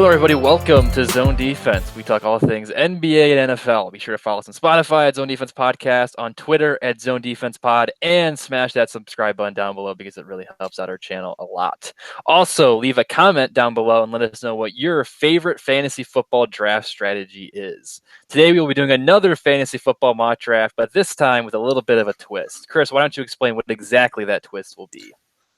Hello, everybody. Welcome to Zone Defense. We talk all things NBA and NFL. Be sure to follow us on Spotify at Zone Defense Podcast, on Twitter at Zone Defense Pod, and smash that subscribe button down below because it really helps out our channel a lot. Also, leave a comment down below and let us know what your favorite fantasy football draft strategy is. Today, we will be doing another fantasy football mock draft, but this time with a little bit of a twist. Chris, why don't you explain what exactly that twist will be?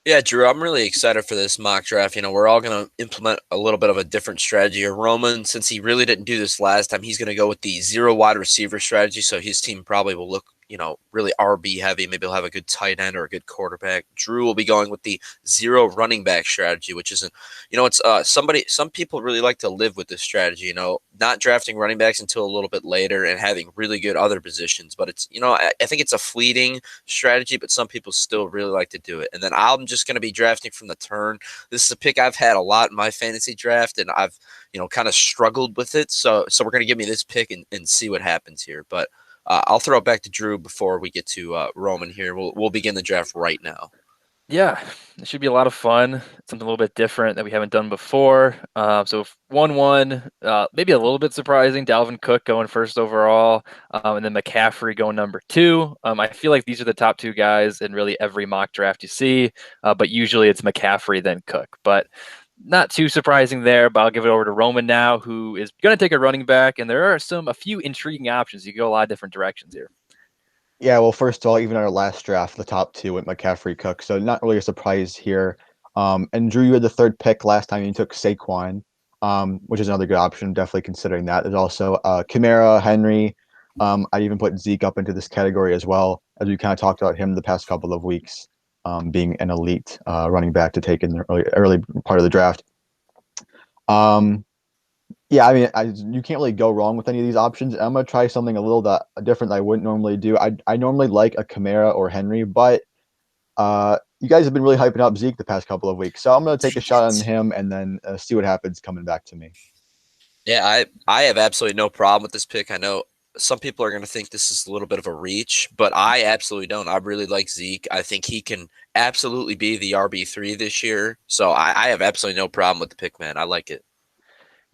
Yeah, Drew, I'm really excited for this mock draft. We're all going to implement a little bit of a different strategy here. Roman, since he really didn't do this last time, he's going to go with the zero wide receiver strategy. So his team probably will look, really RB heavy. Maybe he'll have a good tight end or a good quarterback. Drew will be going with the zero running back strategy, which isn't, some people really like to live with this strategy, not drafting running backs until a little bit later and having really good other positions. But it's, I think it's a fleeting strategy, but some people still really like to do it. And then I'm just going to be drafting from the turn. This is a pick I've had a lot in my fantasy draft, and I've, kind of struggled with it. So we're going to give me this pick and see what happens here. But I'll throw it back to Drew before we get to Roman here. We'll begin the draft right now. Yeah, it should be a lot of fun. Something a little bit different that we haven't done before. So 1-1, maybe a little bit surprising. Dalvin Cook going first overall, and then McCaffrey going number 2. I feel like these are the top 2 guys in really every mock draft you see, but usually it's McCaffrey then Cook. But not too surprising there. But I'll give it over to Roman now, who is going to take a running back, and there are a few intriguing options. You can go a lot of different directions here. Yeah, well, first of all, even our last draft, the top 2 went McCaffrey Cook, so not really a surprise here. And Drew, you had the 3rd pick last time. You took Saquon, which is another good option. Definitely considering that. There's also Kamara, Henry. I'd even put Zeke up into this category as well, as we kind of talked about him the past couple of weeks, being an elite running back to take in the early part of the draft. Yeah, I mean, you can't really go wrong with any of these options. I'm gonna try something a little different that I wouldn't normally do. I normally like a Kamara or Henry, but you guys have been really hyping up Zeke the past couple of weeks, so I'm gonna take a shot on him and then see what happens coming back to me. Yeah, I have absolutely no problem with this pick. I know some people are going to think this is a little bit of a reach, but I absolutely don't. I really like Zeke. I think he can absolutely be the RB3 this year. So I have absolutely no problem with the pick, man. I like it.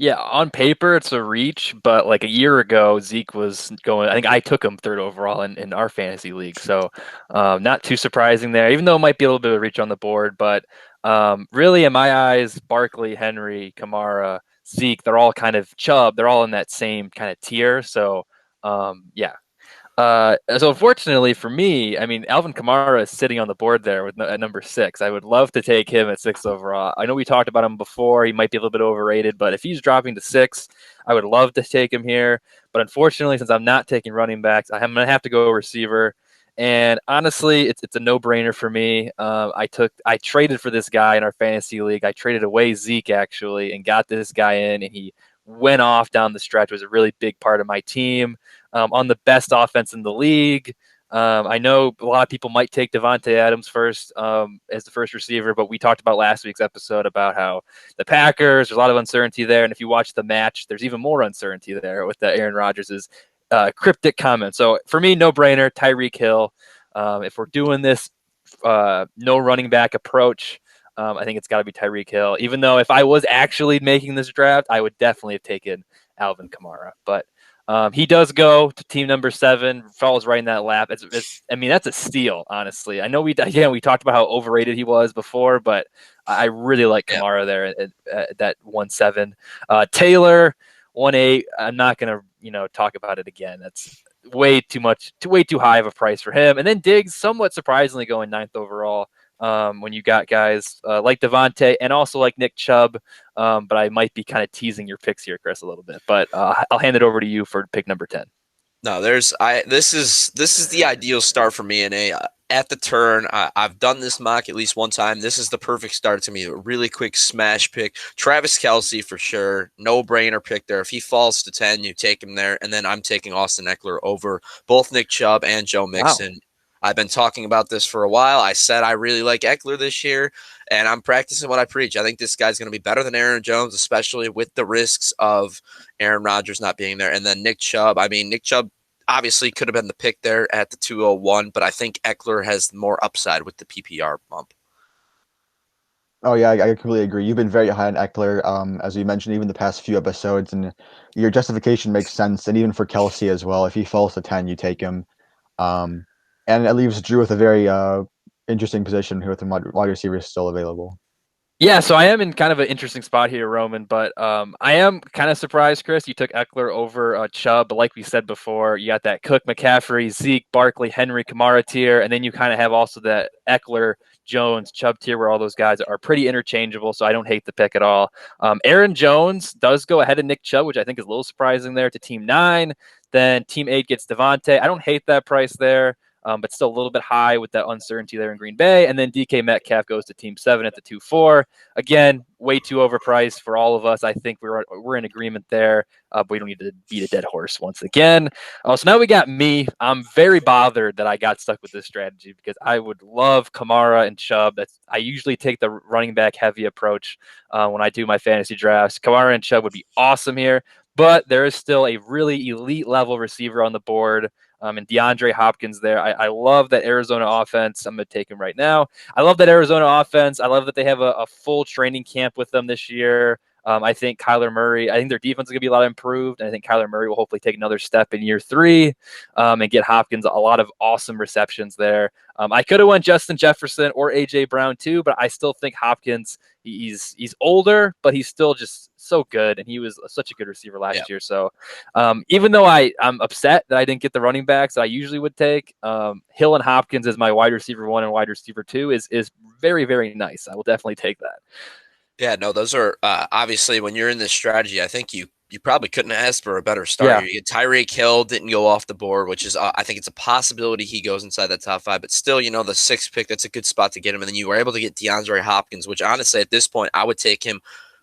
Yeah, on paper it's a reach, but like a year ago, Zeke was going. I think I took him 3rd overall in our fantasy league, so not too surprising there. Even though it might be a little bit of a reach on the board, but really, in my eyes, Barkley, Henry, Kamara, Zeke, they're all kind of Chubb. They're all in that same kind of tier. So yeah, so unfortunately for me, I mean, Alvin Kamara is sitting on the board there at number 6. I would love to take him at 6 overall. I know we talked about him before. He might be a little bit overrated, but if he's dropping to 6, I would love to take him here. But unfortunately, since I'm not taking running backs, I'm going to have to go receiver. And honestly, it's a no-brainer for me. I traded for this guy in our fantasy league. I traded away Zeke actually and got this guy in, and he went off down the stretch. Was a really big part of my team. On the best offense in the league. I know a lot of people might take Devontae Adams first as the first receiver, but we talked about last week's episode about how the Packers, there's a lot of uncertainty there. And if you watch the match, there's even more uncertainty there with the Aaron Rodgers' cryptic comment. So for me, no brainer, Tyreek Hill. If we're doing this no running back approach, I think it's got to be Tyreek Hill. Even though if I was actually making this draft, I would definitely have taken Alvin Kamara. But he does go to team number 7, falls right in that lap. I mean, that's a steal, honestly. I know we talked about how overrated he was before, but I really like Kamara there at that 1-7. Taylor 1-8. I'm not gonna talk about it again. That's way too much, way too high of a price for him. And then Diggs, somewhat surprisingly, going 9th overall. When you got guys like Devontae and also like Nick Chubb. But I might be kind of teasing your picks here, Chris, a little bit. But I'll hand it over to you for pick number 10. No, this is the ideal start for me at the turn. I've done this mock at least one time. This is the perfect start to me. A really quick smash pick. Travis Kelce for sure. No brainer pick there. If he falls to 10, you take him there. And then I'm taking Austin Eckler over both Nick Chubb and Joe Mixon. Wow. I've been talking about this for a while. I said I really like Eckler this year, and I'm practicing what I preach. I think this guy's going to be better than Aaron Jones, especially with the risks of Aaron Rodgers not being there. And then Nick Chubb. I mean, Nick Chubb obviously could have been the pick there at the 201, but I think Eckler has more upside with the PPR bump. Oh yeah, I completely agree. You've been very high on Eckler, as you mentioned, even the past few episodes, and your justification makes sense. And even for Kelsey as well, if he falls to 10, you take him. Um, and it leaves Drew with a very interesting position here with the wide receivers still available. Yeah, so I am in kind of an interesting spot here, Roman, but I am kind of surprised, Chris. You took Eckler over Chubb, but like we said before, you got that Cook, McCaffrey, Zeke, Barkley, Henry, Kamara tier, and then you kind of have also that Eckler, Jones, Chubb tier, where all those guys are pretty interchangeable. So I don't hate the pick at all. Aaron Jones does go ahead of Nick Chubb, which I think is a little surprising there to Team 9. Then Team 8 gets Devontae. I don't hate that price there. But still a little bit high with that uncertainty there in Green Bay. And then DK Metcalf goes to Team 7 at the 2-4. Again, way too overpriced for all of us. I think we're in agreement there, but we don't need to beat a dead horse once again. So now we got me. I'm very bothered that I got stuck with this strategy because I would love Kamara and Chubb. I usually take the running back heavy approach when I do my fantasy drafts. Kamara and Chubb would be awesome here, but there is still a really elite level receiver on the board. And DeAndre Hopkins there. I love that Arizona offense. I'm going to take him right now. I love that Arizona offense. I love that they have a full training camp with them this year. I think Kyler Murray, I think their defense is going to be a lot improved. And I think Kyler Murray will hopefully take another step in year 3 and get Hopkins a lot of awesome receptions there. I could have went Justin Jefferson or A.J. Brown too, but I still think Hopkins, he's older, but he's still just so good. And he was such a good receiver last year. So even though I'm upset that I didn't get the running backs that I usually would take, Hill and Hopkins as my wide receiver 1 and wide receiver 2 is very, very nice. I will definitely take that. Yeah, no, those are obviously when you're in this strategy, I think you probably couldn't ask for a better start Yeah. here. You get Tyreek Hill didn't go off the board, which is I think it's a possibility he goes inside the top 5, but still, the 6th pick, that's a good spot to get him. And then you were able to get DeAndre Hopkins, which honestly at this point I would take him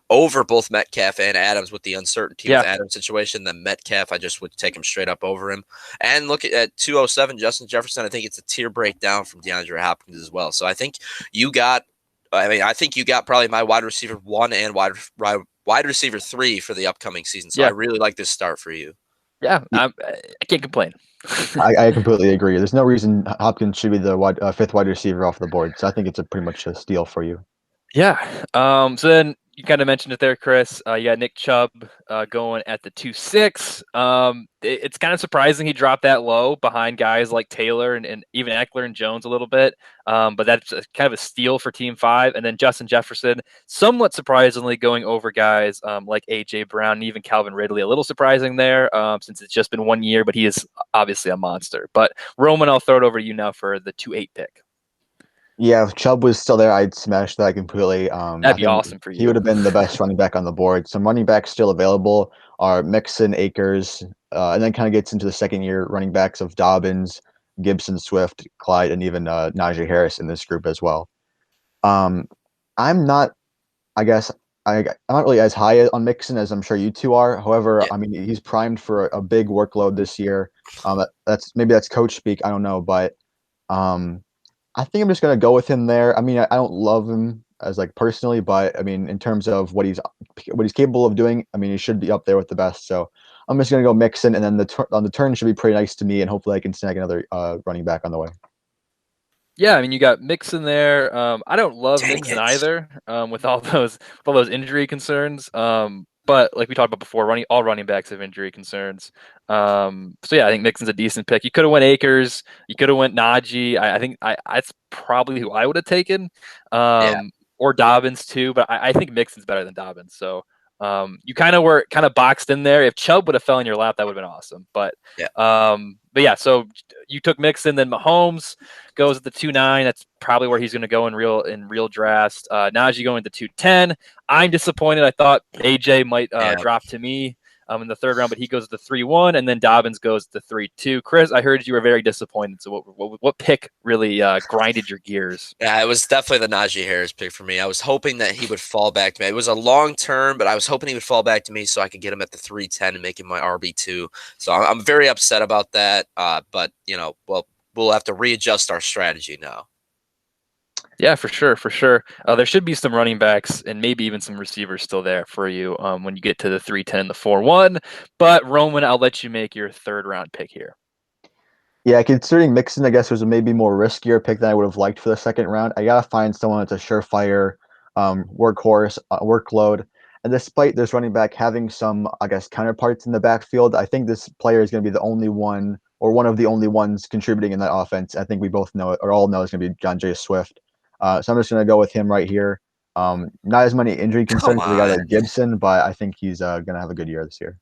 over both Metcalf and Adams with the uncertainty with Adams' situation. Then Metcalf, I just would take him straight up over him. And look at 207, Justin Jefferson. I think it's a tier breakdown from DeAndre Hopkins as well. So I think you got probably my wide receiver 1 and wide receiver 3 for the upcoming season. So I really like this start for you. Yeah, I can't complain. I completely agree. There's no reason Hopkins should be the 5th wide receiver off the board. So I think it's pretty much a steal for you. Yeah. So then you kind of mentioned it there, Chris. You got Nick Chubb going at the 2-6. It's kind of surprising he dropped that low behind guys like Taylor and even Eckler and Jones a little bit. But that's kind of a steal for Team 5. And then Justin Jefferson, somewhat surprisingly, going over guys like A.J. Brown and even Calvin Ridley. A little surprising there since it's just been 1 year, but he is obviously a monster. But Roman, I'll throw it over to you now for the 2-8 pick. Yeah, if Chubb was still there, I'd smash that completely. That'd be awesome for he you. would have been the best running back on the board. Some running backs still available are Mixon, Akers, and then kind of gets into the second-year running backs of Dobbins, Gibson, Swift, Clyde, and even Najee Harris in this group as well. I'm not, I guess, I'm not really as high on Mixon as I'm sure you two are. However, I mean, he's primed for a big workload this year. That's coach speak. I don't know, but I think I'm just gonna go with him there. I mean, I don't love him as personally, but I mean, in terms of what he's capable of doing, I mean, he should be up there with the best. So I'm just gonna go Mixon, and then on the turn should be pretty nice to me, and hopefully I can snag another running back on the way. Yeah, I mean, you got Mixon there. I don't love Mixon either, with all those injury concerns. But like we talked about before, all running backs have injury concerns. So yeah, I think Mixon's a decent pick. You could have went Akers. You could have went Najee. I think that's probably who I would have taken. Or Dobbins too. But I think Mixon's better than Dobbins. So you kind of were boxed in there. If Chubb would have fell in your lap, that would have been awesome. But yeah, so you took Mixon, then Mahomes goes at the 2-9. That's probably where he's going to go in real drafts. Najee going to 2-10. I'm disappointed. I thought AJ might drop to me in the 3rd round, but he goes to 3-1, and then Dobbins goes to 3-2. Chris, I heard you were very disappointed. So what pick really grinded your gears? Yeah, it was definitely the Najee Harris pick for me. I was hoping that he would fall back to me. It was a long term, but I was hoping he would fall back to me so I could get him at the 3-10 and make him my RB2. So I'm very upset about that. But we'll have to readjust our strategy now. Yeah, for sure. There should be some running backs and maybe even some receivers still there for you when you get to the 3-10 and the 4-1. But Roman, I'll let you make your 3rd round pick here. Yeah, considering Mixon, I guess was a maybe more riskier pick than I would have liked for the 2nd round. I gotta find someone that's a surefire workhorse, workload. And despite this running back having some, I guess, counterparts in the backfield, I think this player is going to be the only one or one of the only ones contributing in that offense. I think we both know it, or all know it's going to be John J. Swift. So I'm just going to go with him right here. Not as many injury Come concerns as a guy on. like Gibson, but I think he's going to have a good year this year.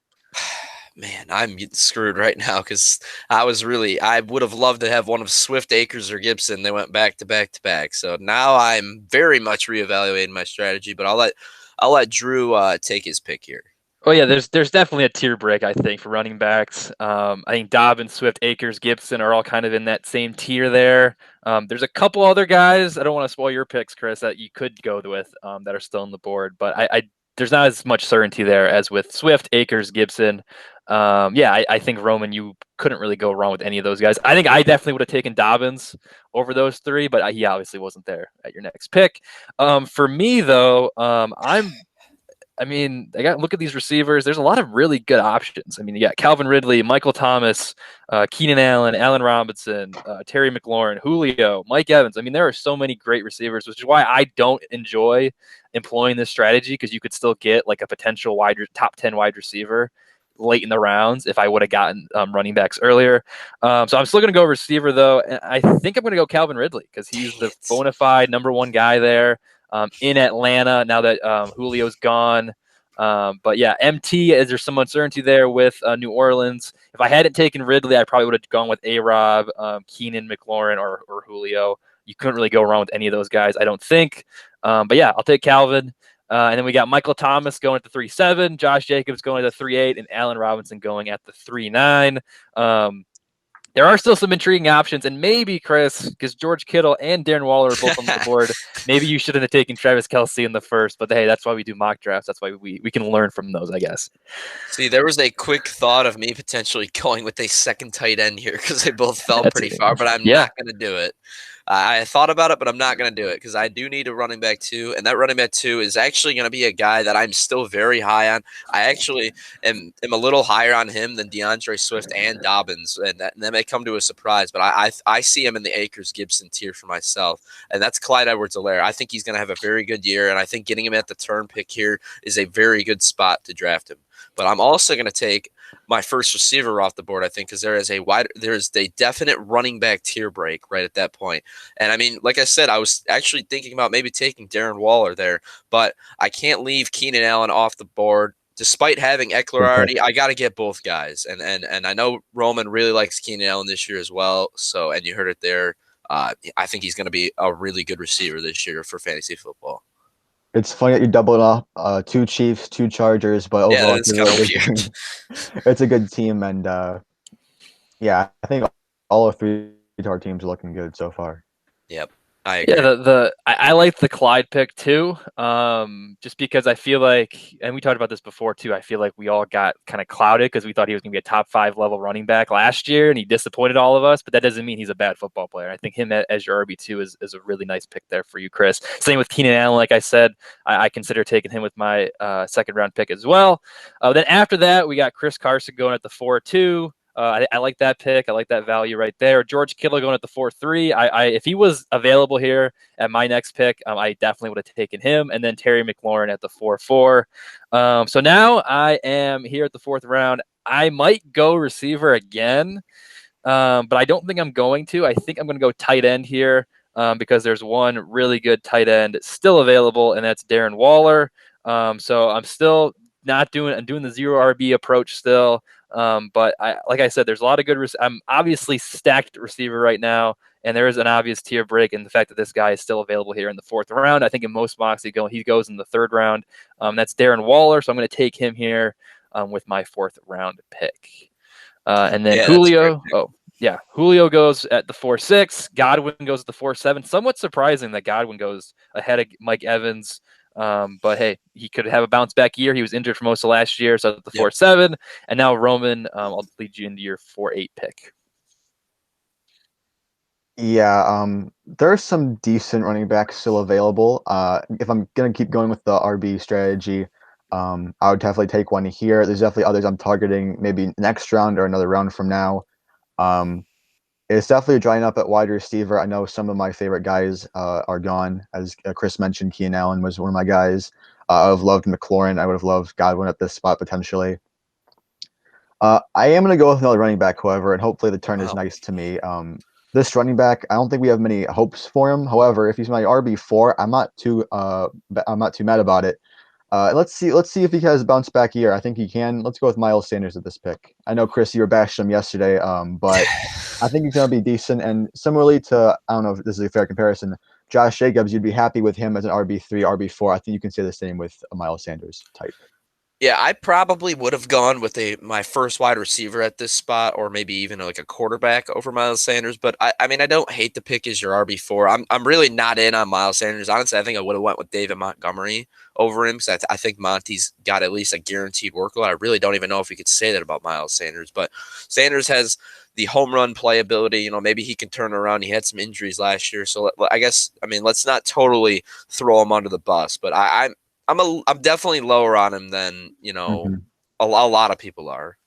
Man, I'm getting screwed right now because I would have loved to have one of Swift, Akers, or Gibson. They went back to back to back. So now I'm very much reevaluating my strategy, but I'll let Drew take his pick here. Oh yeah, there's definitely a tier break, I think, for running backs. I think Dobbins, Swift, Akers, Gibson are all kind of in that same tier there. There's a couple other guys. I don't want to spoil your picks, Chris, that you could go with that are still on the board, but I there's not as much certainty there as with Swift, Akers, Gibson. I think Roman, you couldn't really go wrong with any of those guys. I think I definitely would have taken Dobbins over those three, but he obviously wasn't there at your next pick. For me though, I got look at these receivers. There's a lot of really good options. I mean, you got Calvin Ridley, Michael Thomas, Keenan Allen, Allen Robinson, Terry McLaurin, Julio, Mike Evans. I mean, there are so many great receivers, which is why I don't enjoy employing this strategy because you could still get like a potential top 10 wide receiver late in the rounds if I would have gotten running backs earlier. So I'm still going to go receiver though. And I think I'm going to go Calvin Ridley because he's the bona fide number one guy there. In Atlanta now that Julio's gone. But yeah, MT, is there some uncertainty there with New Orleans? If I hadn't taken Ridley, I probably would have gone with A-Rob, Keenan, McLaurin, or Julio. You couldn't really go wrong with any of those guys, I don't think. But yeah, I'll take Calvin. And then we got Michael Thomas going at the 3.7, Josh Jacobs going at the 3.8, and Allen Robinson going at the 3.9. There are still some intriguing options, and maybe, Chris, because George Kittle and Darren Waller are both on the board, maybe you shouldn't have taken Travis Kelce in the first, but hey, that's why we do mock drafts. That's why we can learn from those, I guess. See, there was a quick thought of me potentially going with a second tight end here because they both fell pretty far, but I'm not going to do it. I thought about it, but I'm not going to do it because I do need a running back too, and that running back too is actually going to be a guy that I'm still very high on. I actually am a little higher on him than DeAndre Swift and Dobbins, and that may come to a surprise, but I see him in the Akers Gibson tier for myself, and that's Clyde Edwards-Helaire. I think he's going to have a very good year, and I think getting him at the turn pick here is a very good spot to draft him. But I'm also going to take my first receiver off the board, I think, because there is a definite running back tier break right at that point. And I mean, like I said, I was actually thinking about maybe taking Darren Waller there, but I can't leave Keenan Allen off the board. Despite having Eckler already, I got to get both guys. And I know Roman really likes Keenan Allen this year as well. So, and you heard it there. I think he's going to be a really good receiver this year for fantasy football. It's funny that you doubled off 2 Chiefs, 2 Chargers, but overall it's kind of weird. It's a good team, and I think all of 3 of our teams are looking good so far. Yep, I agree. Yeah, I like the Clyde pick too, just because I feel like, and we talked about this before too, I feel like we all got kind of clouded because we thought he was going to be a top 5 level running back last year, and he disappointed all of us, but that doesn't mean he's a bad football player. I think him as your RB2 is a really nice pick there for you, Chris. Same with Keenan Allen, like I said, I consider taking him with my second round pick as well. Then after that, we got Chris Carson going at the 4.2. I like that pick. I like that value right there. George Kittle going at the 4.3. If he was available here at my next pick, I definitely would have taken him. And then Terry McLaurin at the 4.4. So now I am here at the 4th round. I might go receiver again, but I don't think I'm going to. I think I'm going to go tight end here because there's one really good tight end still available, and that's Darren Waller. So I'm still I'm doing the zero RB approach still. But like I said, there's a lot of good. I'm obviously stacked receiver right now, and there is an obvious tier break in the fact that this guy is still available here in the 4th round. I think in most mocks he goes in the 3rd round. That's Darren Waller, so I'm going to take him here with my 4th round pick. And then Julio. Julio goes at the 4.6. Godwin goes at the 4.7. Somewhat surprising that Godwin goes ahead of Mike Evans. But hey, he could have a bounce back year. He was injured for most of last year, so at the 4.7, and now Roman, I'll lead you into your 4.8 pick. Yeah, there's some decent running backs still available. If I'm gonna keep going with the RB strategy, I would definitely take one here. There's definitely others I'm targeting, maybe next round or another round from now. It's definitely drying up at wide receiver. I know some of my favorite guys are gone. As Chris mentioned, Keenan Allen was one of my guys. I would have loved McLaurin. I would have loved Godwin at this spot potentially. I am going to go with another running back, however, and hopefully the turn is Wow. nice to me. This running back, I don't think we have many hopes for him. However, if he's my RB4, I'm not too mad about it. Let's see if he has a bounce back year. I think he can. Let's go with Miles Sanders at this pick. I know Chris, you were bashing him yesterday, but I think he's going to be decent. And similarly to, I don't know if this is a fair comparison, Josh Jacobs, you'd be happy with him as an RB3, RB4. I think you can say the same with a Miles Sanders type. Yeah, I probably would have gone with my first wide receiver at this spot, or maybe even like a quarterback over Miles Sanders. But I mean, I don't hate the pick as your RB4. I'm really not in on Miles Sanders. Honestly, I think I would have went with David Montgomery over him because I think Monty's got at least a guaranteed workload. I really don't even know if we could say that about Miles Sanders, but Sanders has the home run playability. You know, maybe he can turn around. He had some injuries last year, so I guess let's not totally throw him under the bus. But I'm definitely lower on him than Mhm. a lot of people are.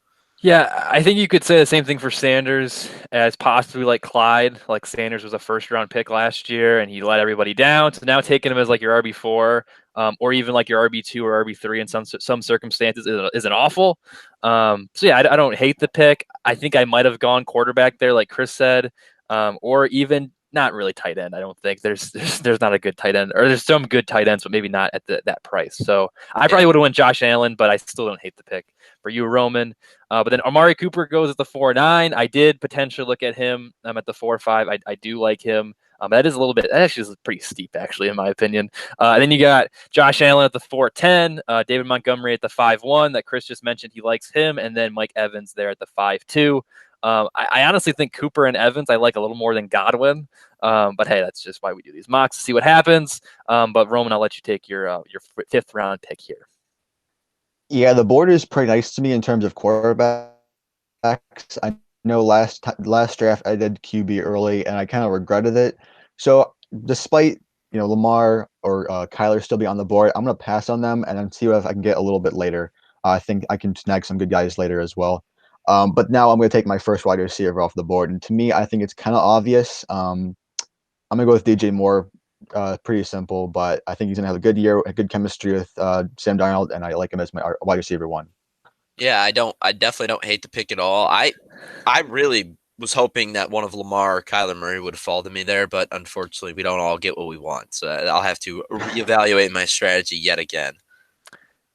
Yeah, I think you could say the same thing for Sanders as possibly like Clyde. Like Sanders was a first round pick last year and he let everybody down. So now taking him as like your RB4, or even like your RB2 or RB3 in some circumstances isn't awful. So yeah, I don't hate the pick. I think I might have gone quarterback there, like Chris said, or even not really tight end. I don't think there's not a good tight end, or there's some good tight ends, but maybe not at that price. So I Yeah, probably would have went Josh Allen, but I still don't hate the pick for you, Roman. But then Amari Cooper goes at the 4.9. I did potentially look at him at the 4.5. I do like him. That is a little bit, that actually is pretty steep, actually, in my opinion. And then you got Josh Allen at the 4.10, David Montgomery at the 5.1 that Chris just mentioned. He likes him. And then Mike Evans there at the 5.2. I honestly think Cooper and Evans I like a little more than Godwin. But hey, that's just why we do these mocks to see what happens. But Roman, I'll let you take your fifth round pick here. Yeah, the board is pretty nice to me in terms of quarterbacks. I know last draft I did QB early, and I kind of regretted it. So despite Lamar or Kyler still be on the board, I'm gonna pass on them and then see if I can get a little bit later. I think I can snag some good guys later as well. But now I'm gonna take my first wide receiver off the board, and to me, I think it's kind of obvious. I'm gonna go with DJ Moore. Pretty simple, but I think he's gonna have a good year, a good chemistry with Sam Darnold, and I like him as my wide receiver one. yeah. I definitely don't hate the pick at all. I really was hoping that one of Lamar or Kyler Murray would fall to me there, but unfortunately, we don't all get what we want. So I'll have to reevaluate my strategy yet again.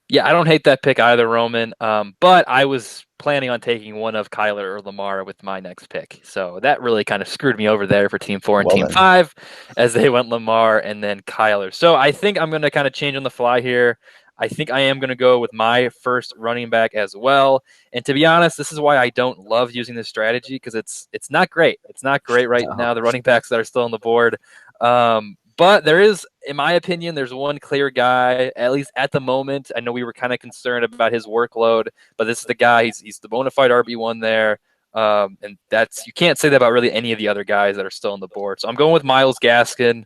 Yeah, I don't hate that pick either, Roman. But I was planning on taking one of Kyler or Lamar with my next pick. So that really kind of screwed me over there for Team 4 and Well Team then, 5 as they went Lamar and then Kyler. So I think I'm going to kind of change on the fly here. I think I am going to go with my first running back as well. And to be honest, this is why I don't love using this strategy because it's not great. It's not great right no. now, the running backs that are still on the board. But there is, in my opinion, there's one clear guy, at least at the moment. I know we were kind of concerned about his workload, but this is the guy. He's the bona fide RB1 there. And that's, you can't say that about really any of the other guys that are still on the board. So I'm going with Myles Gaskin.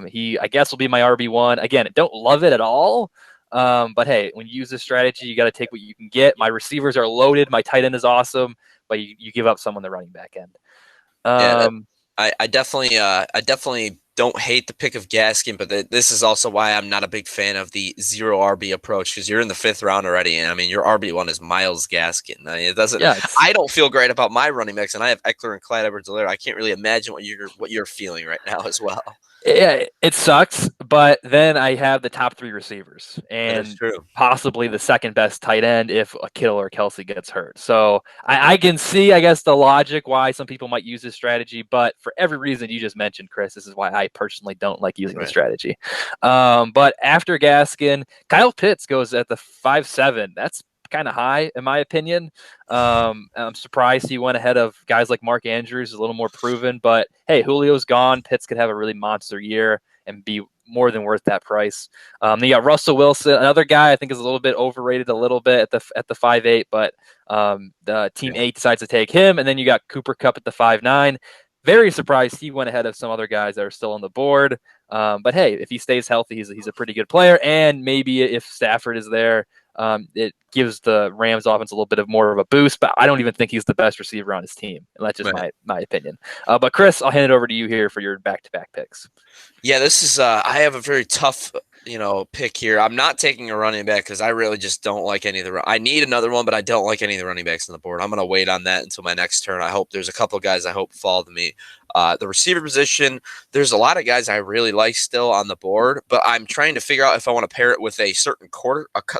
He, I guess, will be my RB1. Again, don't love it at all. But hey, when you use this strategy, you got to take what you can get. My receivers are loaded. My tight end is awesome, but you give up some on the running back end. Yeah, Um, I definitely don't hate the pick of Gaskin, but this is also why I'm not a big fan of the zero RB approach because you're in the fifth round already, and I mean your RB1 is Miles Gaskin. I mean, it doesn't. yeah, it's, I don't feel great about my running backs, and I have Eckler and Clyde Edwards-Helaire. I can't really imagine what you're feeling right now as well. yeah, it sucks, but then I have the top three receivers That is and true. possibly the second best tight end if a Kittle or Kelsey gets hurt. So I can see, I guess, the logic why some people might use this strategy, but for every reason you just mentioned, Chris, this is why I personally don't like using the Right. strategy. But after Gaskin, Kyle Pitts goes at the 5.7. That's kind of high in my opinion. I'm surprised he went ahead of guys like Mark Andrews, a little more proven. But hey, Julio's gone. Pitts could have a really monster year and be more than worth that price. Then you got Russell Wilson, another guy I think is a little bit overrated, a little bit at the 5.8, but the Team Yeah. 8 decides to take him. And then you got Cooper Kupp at the 5.9. Very surprised he went ahead of some other guys that are still on the board. But hey, if he stays healthy, he's a pretty good player. And maybe if Stafford is there, it gives the Rams offense a little bit of more of a boost. But I don't even think he's the best receiver on his team, and that's just Right. my opinion. But Chris, I'll hand it over to you here for your back-to-back picks. Yeah, this is I have a very tough, pick here. I'm not taking a running back because I really just don't like any of the. I need another one, but I don't like any of the running backs on the board. I'm going to wait on that until my next turn. I hope there's a couple of guys I hope fall to me. The receiver position, there's a lot of guys I really like still on the board, but I'm trying to figure out if I want to pair it with a certain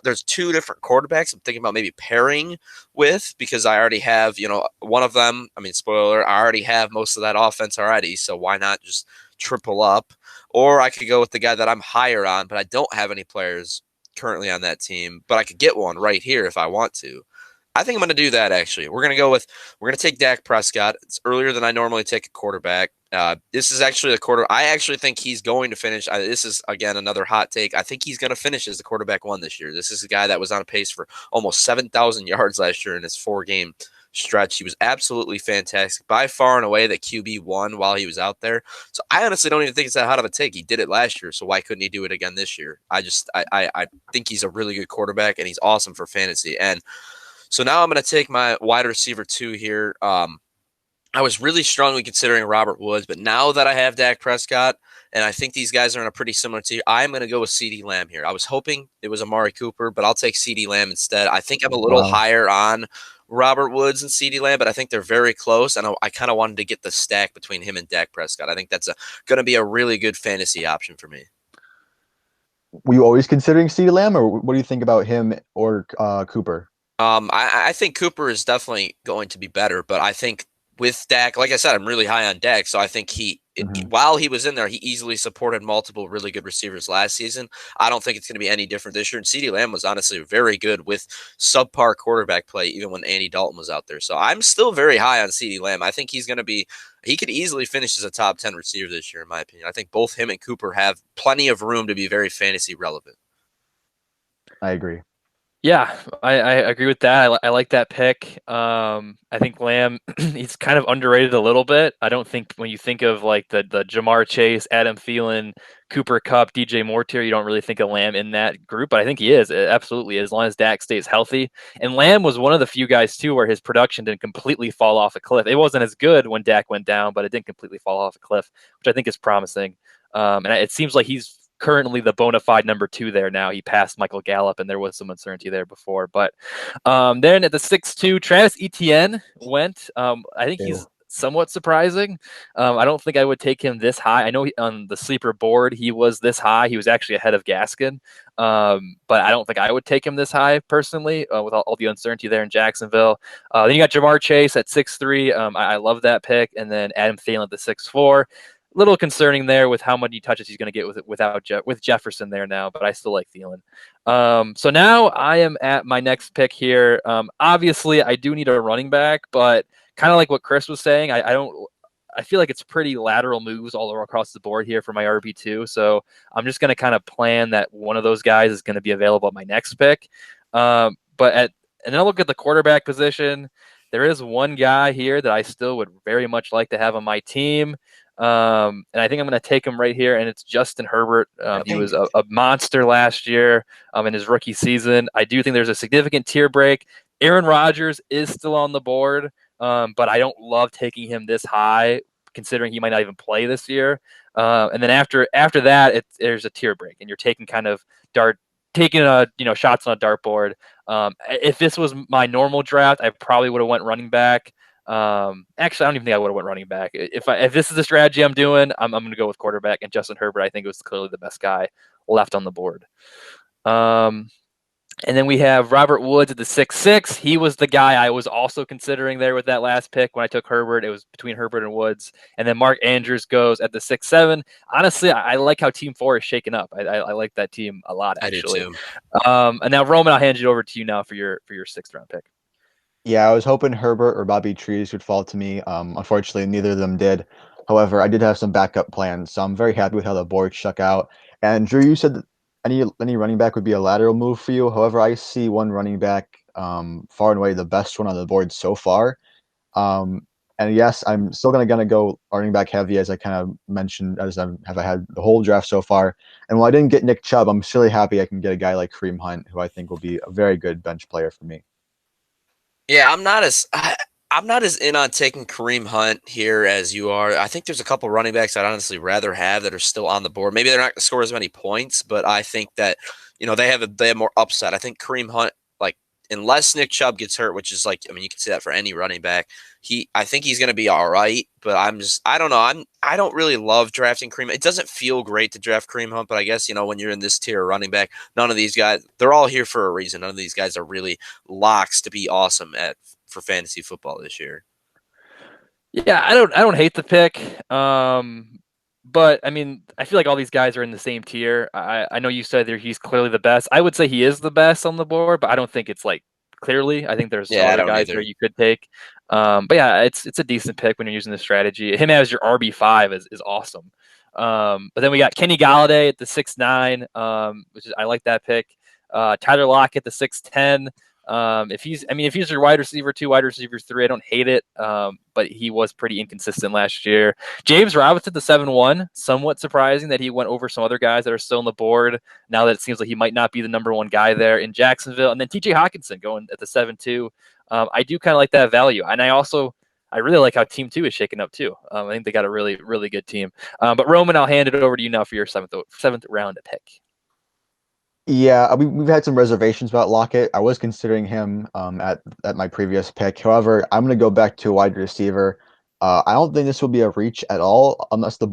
there's two different quarterbacks I'm thinking about maybe pairing with because I already have, one of them. I mean, spoiler, I already have most of that offense already, so why not just triple up? Or I could go with the guy that I'm higher on, but I don't have any players currently on that team, but I could get one right here if I want to. I think I'm going to do that, actually. We're going to take Dak Prescott. It's earlier than I normally take a quarterback. This is actually I actually think he's going to finish. This is, again, another hot take. I think he's going to finish as the quarterback one this year. This is a guy that was on a pace for almost 7,000 yards last year in his 4-game stretch. He was absolutely fantastic. By far and away the QB1 while he was out there. So I honestly don't even think it's that hot of a take. He did it last year, so why couldn't he do it again this year? I think he's a really good quarterback, and he's awesome for fantasy. And so now I'm going to take my wide receiver 2 here. I was really strongly considering Robert Woods, but now that I have Dak Prescott, and I think these guys are in a pretty similar tier, I'm going to go with CeeDee Lamb here. I was hoping it was Amari Cooper, but I'll take CeeDee Lamb instead. I think I'm a little higher on Robert Woods and CeeDee Lamb, but I think they're very close, and I kind of wanted to get the stack between him and Dak Prescott. I think that's going to be a really good fantasy option for me. Were you always considering CeeDee Lamb, or what do you think about him or Cooper? I think Cooper is definitely going to be better, but I think with Dak, like I said, I'm really high on Dak, so I think while he was in there, he easily supported multiple really good receivers last season. I don't think it's going to be any different this year. And CeeDee Lamb was honestly very good with subpar quarterback play, even when Andy Dalton was out there. So I'm still very high on CeeDee Lamb. I think he could easily finish as a top 10 receiver this year, in my opinion. I think both him and Cooper have plenty of room to be very fantasy relevant. I agree. Yeah, I agree with that. I like that pick. I think Lamb, he's kind of underrated a little bit. I don't think when you think of like the Jamar Chase, Adam Thielen, Cooper Kupp, DJ Moore tier, you don't really think of Lamb in that group, but I think he is. It absolutely is, as long as Dak stays healthy. And Lamb was one of the few guys too where his production didn't completely fall off a cliff. It wasn't as good when Dak went down, but it didn't completely fall off a cliff, which I think is promising. And it seems like he's currently the bona fide number 2 there now. He passed Michael Gallup, and there was some uncertainty there before. But then at the 6-2, Travis Etienne went. I think he's somewhat surprising. I don't think I would take him this high. I know on the sleeper board he was this high. He was actually ahead of Gaskin. But I don't think I would take him this high personally with all the uncertainty there in Jacksonville. Then you got Jamar Chase at 6-3. I love that pick. And then Adam Thielen at the 6-4. Little concerning there with how many touches he's going to get with Jefferson there now, but I still like Thielen. So now I am at my next pick here. Obviously, I do need a running back, but kind of like what Chris was saying, I feel like it's pretty lateral moves all across the board here for my RB2. So I'm just going to kind of plan that one of those guys is going to be available at my next pick. And then I'll look at the quarterback position. There is one guy here that I still would very much like to have on my team. And I think I'm going to take him right here, and it's Justin Herbert. He was a monster last year in his rookie season. I do think there's a significant tier break. Aaron Rodgers is still on the board, but I don't love taking him this high, considering he might not even play this year. And then after that, there's a tier break, and you're taking shots on a dartboard. If this was my normal draft, I probably would have went running back. Actually, I don't even think I would have went running back. If this is the strategy I'm doing, I'm going to go with quarterback, and Justin Herbert I think was clearly the best guy left on the board. And then we have Robert Woods at the 6-6. He was the guy I was also considering there with that last pick when I took Herbert. It was between Herbert and Woods. And then Mark Andrews goes at the 6-7. Honestly, I like how Team 4 is shaken up. I like that team a lot, actually. I do too. And now, Roman, I'll hand it over to you now for your 6th round pick. Yeah, I was hoping Herbert or Bobby Trees would fall to me. Unfortunately, neither of them did. However, I did have some backup plans, so I'm very happy with how the board shook out. And Drew, you said that any running back would be a lateral move for you. However, I see one running back far and away the best one on the board so far. And And yes, I'm still gonna go running back heavy, as I kind of mentioned, as I had the whole draft so far. And while I didn't get Nick Chubb, I'm really happy I can get a guy like Kareem Hunt, who I think will be a very good bench player for me. Yeah, I'm not as in on taking Kareem Hunt here as you are. I think there's a couple running backs I'd honestly rather have that are still on the board. Maybe they're not going to score as many points, but I think that they have more upside. I think Kareem Hunt, like unless Nick Chubb gets hurt, which is like, I mean, you can say that for any running back. I think he's going to be all right, but I don't know. I don't really love drafting Kareem. It doesn't feel great to draft Kareem Hunt, but I guess when you're in this tier of running back, none of these guys, they're all here for a reason. None of these guys are really locks to be awesome for fantasy football this year. Yeah, I don't hate the pick. But I mean, I feel like all these guys are in the same tier. I know you said he's clearly the best. I would say he is the best on the board, but I don't think it's like clearly. I think there's some Yeah, I other don't guys either. there you could take. But yeah, it's a decent pick when you're using this strategy. Him as your RB5 is awesome. But then we got Kenny Galladay at the 6'9", which is I like that pick. Tyler Lockett at the 6'10". If he's your wide receiver 2, wide receiver 3, I don't hate it. But he was pretty inconsistent last year. James Robinson, the 7'1", somewhat surprising that he went over some other guys that are still on the board now that it seems like he might not be the number 1 guy there in Jacksonville. And then TJ Hawkinson going at the 7'2". I do kind of like that value. And I really like how team 2 is shaking up too. I think they got a really, really good team. But Roman, I'll hand it over to you now for your seventh round pick. Yeah, we've had some reservations about Lockett. I was considering him at my previous pick. However, I'm going to go back to a wide receiver. I don't think this will be a reach at all, unless the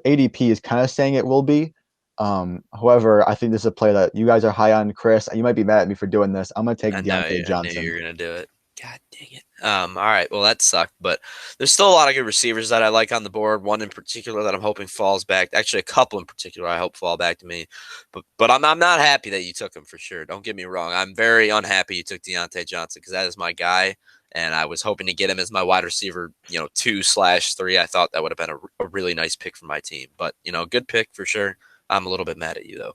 ADP is kind of saying it will be. However, I think this is a play that you guys are high on, Chris. You might be mad at me for doing this. I'm going to take Deontay I knew you Johnson. were gonna do it. God dang it. All right. Well, that sucked, but there's still a lot of good receivers that I like on the board. One in particular that I'm hoping falls back. Actually, a couple in particular I hope fall back to me. But I'm not happy that you took him for sure. Don't get me wrong. I'm very unhappy you took Deontay Johnson because that is my guy, and I was hoping to get him as my wide receiver, 2/3. I thought that would have been a really nice pick for my team. But good pick for sure. I'm a little bit mad at you though.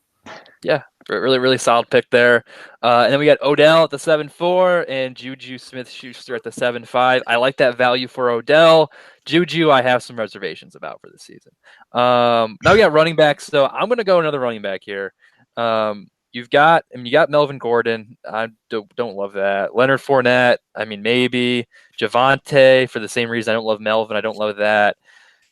Yeah, really, really solid pick there. And then we got Odell at the 7'4" and Juju Smith-Schuster at the 7'5". I like that value for Odell. Juju, I have some reservations about for this season. Now we got running backs, so I'm going to go another running back here. You got Melvin Gordon. I don't love that. Leonard Fournette. I mean, maybe Javonte for the same reason I don't love Melvin. I don't love that.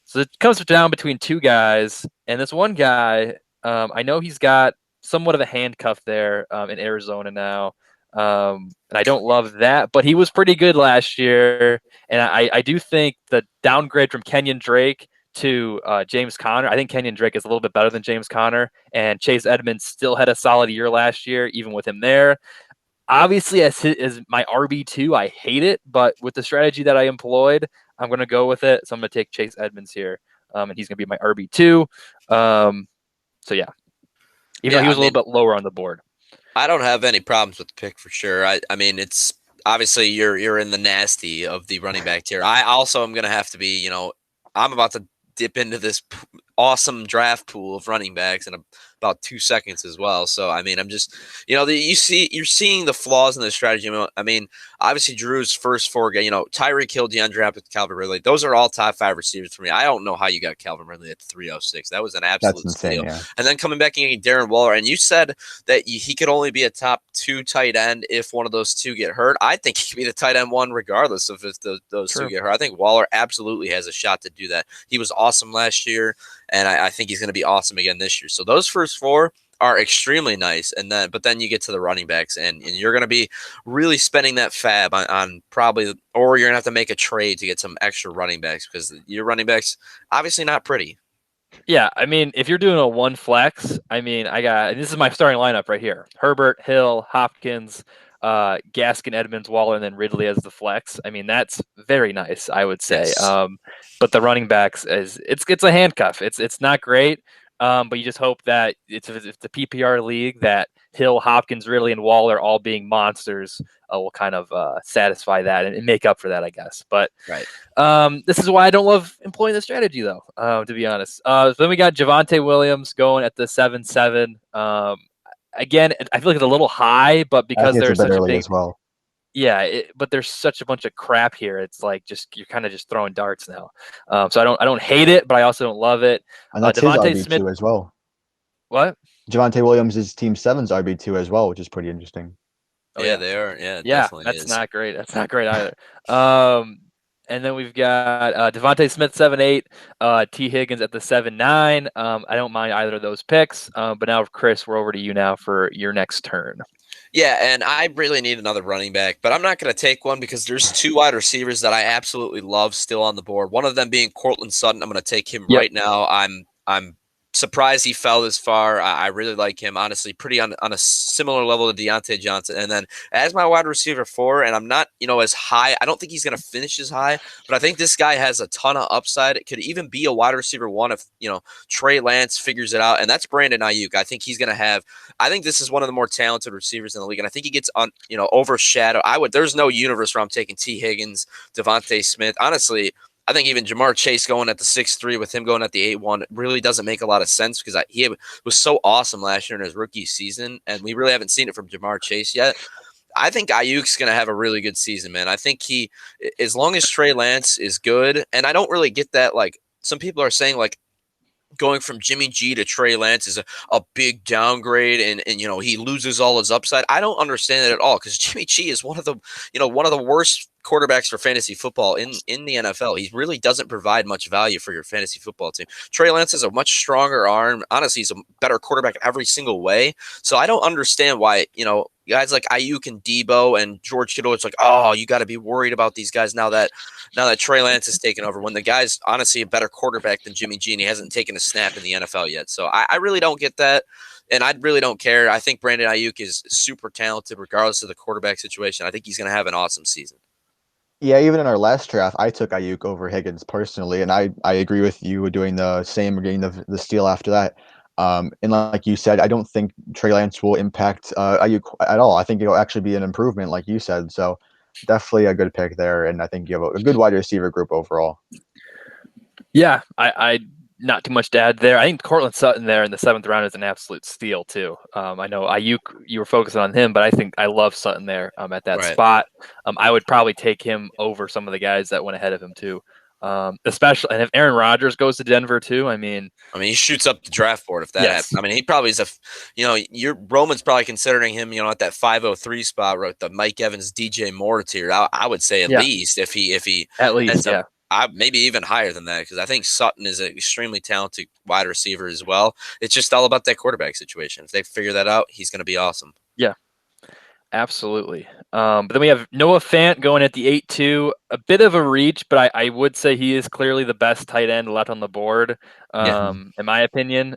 So it comes down between 2 guys, and this one guy, I know he's got somewhat of a handcuff there in Arizona now, and I don't love that, but he was pretty good last year, and I do think the downgrade from Kenyon Drake to James Conner, I think Kenyon Drake is a little bit better than James Conner, and Chase Edmonds still had a solid year last year, even with him there. Obviously, as my RB2, I hate it, but with the strategy that I employed, I'm going to go with it. So I'm going to take Chase Edmonds here, and he's going to be my RB2. So yeah, even though he was a little bit lower on the board. I don't have any problems with the pick for sure. I mean, it's obviously you're in the nasty of the running back tier. I also am going to have to be, I'm about to dip into this awesome draft pool of running backs in about 2 seconds as well. So, I mean, I'm just, you're seeing the flaws in the strategy. I mean, obviously Drew's first 4 games, Tyreek Hill, DeAndre Hopkins, Calvin Ridley, those are all top 5 receivers for me. I don't know how you got Calvin Ridley at 306. That was an absolute steal. Yeah. And then coming back and getting Darren Waller, and you said that he could only be a top 2 tight end if one of those 2 get hurt. I think he could be the tight end 1 regardless of if those 2 get hurt. I think Waller absolutely has a shot to do that. He was awesome last year, and I think he's going to be awesome again this year. So those first 4 are extremely nice, but then you get to the running backs, and you're going to be really spending that fab on probably, or you're going to have to make a trade to get some extra running backs because your running backs obviously not pretty. Yeah, I mean, if you're doing a 1 flex, I mean, this is my starting lineup right here: Herbert, Hill, Hopkins, Gaskin, Edmonds, Waller, and then Ridley as the flex. I mean, that's very nice, I would say. Yes. But the running backs it's a handcuff. It's not great. But you just hope that it's the PPR league that Hill, Hopkins, Ridley, and Waller all being monsters will kind of satisfy that and make up for that, I guess. But right. This is why I don't love employing the strategy, though, to be honest. So then we got Javonte Williams going at the 7'7". Again, I feel like it's a little high, but because there's such a big as well. but there's such a bunch of crap here. It's like you're kind of just throwing darts now. So I don't hate it, but I also don't love it. And that's his Devontae Smith, RB2 as well. what? Javonte Williams is Team 7's RB2 as well, which is pretty interesting. Oh Yeah, yeah, they are. Yeah, it yeah. definitely That's is. not great. That's not great either. And then we've got Devontae Smith 7-8, T Higgins at the 7-9. I don't mind either of those picks. But now, Chris, we're over to you now for your next turn. Yeah, and I really need another running back, but I'm not going to take one because there's two wide receivers that I absolutely love still on the board. One of them being Cortland Sutton. I'm going to take him Yep. right now. I'm surprised he fell this far. I really like him, honestly, pretty on a similar level to Deontay Johnson. And then as my wide receiver 4, and I'm not, as high. I don't think he's going to finish as high, but I think this guy has a ton of upside. It could even be a wide receiver 1 if, Trey Lance figures it out. And that's Brandon Ayuk. I think he's going to have, I think this is one of the more talented receivers in the league. And I think he gets overshadowed. There's no universe where I'm taking T Higgins, Devontae Smith. Honestly, I think even Jamar Chase going at the 6-3 with him going at the 8-1 really doesn't make a lot of sense because he was so awesome last year in his rookie season, and we really haven't seen it from Jamar Chase yet. I think Ayuk's going to have a really good season, man. I think as long as Trey Lance is good, and I don't really get that, like, some people are saying, like, going from Jimmy G to Trey Lance is a big downgrade and he loses all his upside. I don't understand that at all because Jimmy G is one of the worst quarterbacks for fantasy football in the NFL. He really doesn't provide much value for your fantasy football team. Trey Lance has a much stronger arm. Honestly, he's a better quarterback every single way. So I don't understand why, guys like Ayuk and Debo and George Kittle, it's like, oh, you got to be worried about these guys now that Trey Lance has taken over, when the guy's honestly a better quarterback than Jimmy G and he hasn't taken a snap in the NFL yet. So I really don't get that, and I really don't care. I think Brandon Ayuk is super talented regardless of the quarterback situation. I think he's going to have an awesome season. Yeah, even in our last draft, I took Ayuk over Higgins personally, and I agree with you doing the same or getting the steal after that. And like you said, I don't think Trey Lance will impact Ayuk at all. I think it'll actually be an improvement, like you said. So definitely a good pick there, and I think you have a good wide receiver group overall. Yeah, I not too much to add there. I think Cortland Sutton there in the 7th round is an absolute steal too. I know Ayuk, you were focusing on him, but I think I love Sutton there at that spot. I would probably take him over some of the guys that went ahead of him too. Especially, and if Aaron Rodgers goes to Denver too, I mean, he shoots up the draft board if that happens. I mean, he probably is your Roman's probably considering him, at that 503 spot, right? The Mike Evans, DJ Moore tier. I would say at least if he at least, yeah. Maybe even higher than that, because I think Sutton is an extremely talented wide receiver as well. It's just all about that quarterback situation. If they figure that out, he's going to be awesome. Yeah, absolutely. But then we have Noah Fant going at the 8-2, a bit of a reach, but I would say he is clearly the best tight end left on the board, in my opinion.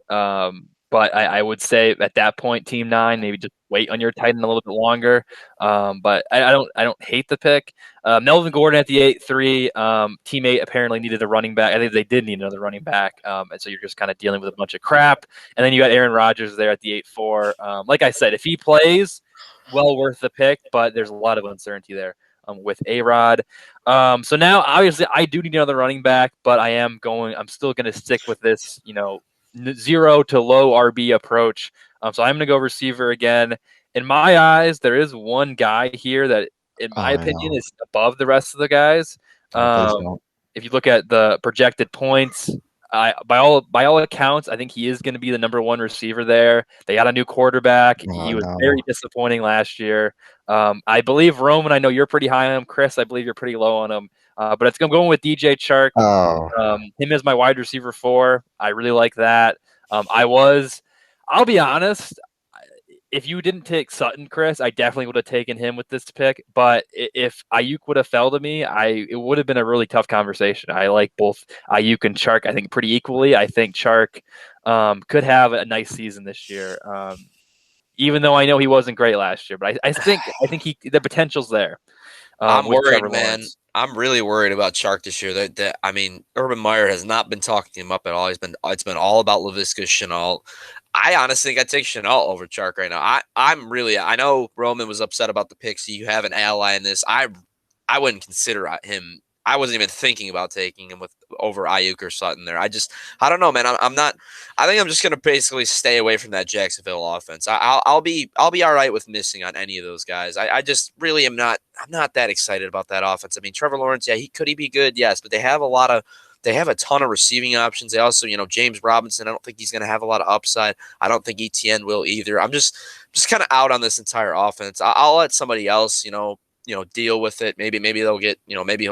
But I would say at that point, Team 9, maybe just wait on your tight end a little bit longer. But I don't hate the pick. Melvin Gordon at the 8-3. Team 8 apparently needed a running back. I think they did need another running back. And so you're just kind of dealing with a bunch of crap. And then you got Aaron Rodgers there at the 8-4. Like I said, if he plays, well worth the pick, but there's a lot of uncertainty there with A-Rod. So now, obviously, I do need another running back, but I'm still going to stick with this, 0 to low RB approach. So I'm going to go receiver again. In my eyes, there is one guy here that, in my opinion, is above the rest of the guys. If you look at the projected points, by all accounts, I think he is going to be the number 1 receiver there. They got a new quarterback. He was very disappointing last year. I believe Roman, I know you're pretty high on him. Chris, I believe you're pretty low on him. But I'm going with DJ Chark. Him as my wide receiver 4. I really like that. I'll be honest, if you didn't take Sutton, Chris, I definitely would have taken him with this pick. But if Ayuk would have fell to me, it would have been a really tough conversation. I like both Ayuk and Chark, I think, pretty equally. I think Chark could have a nice season this year, even though I know he wasn't great last year. But I think the potential's there. I'm worried, man. I'm really worried about Chark this year. Urban Meyer has not been talking him up at all. It's been all about Laviska Shenault. I honestly think I'd take Shenault over Chark right now. I know Roman was upset about the picks. So you have an ally in this. I wouldn't consider him. I wasn't even thinking about taking him with over Ayuk or Sutton there. I don't know, man. I'm not. I think I'm just gonna basically stay away from that Jacksonville offense. I'll be all right with missing on any of those guys. I just really am not. I'm not that excited about that offense. I mean, Trevor Lawrence, yeah, he be good, yes, but they have a ton of receiving options. They also, James Robinson, I don't think he's going to have a lot of upside. I don't think ETN will either. I'm just kind of out on this entire offense. I'll let somebody else, deal with it. Maybe they'll get, maybe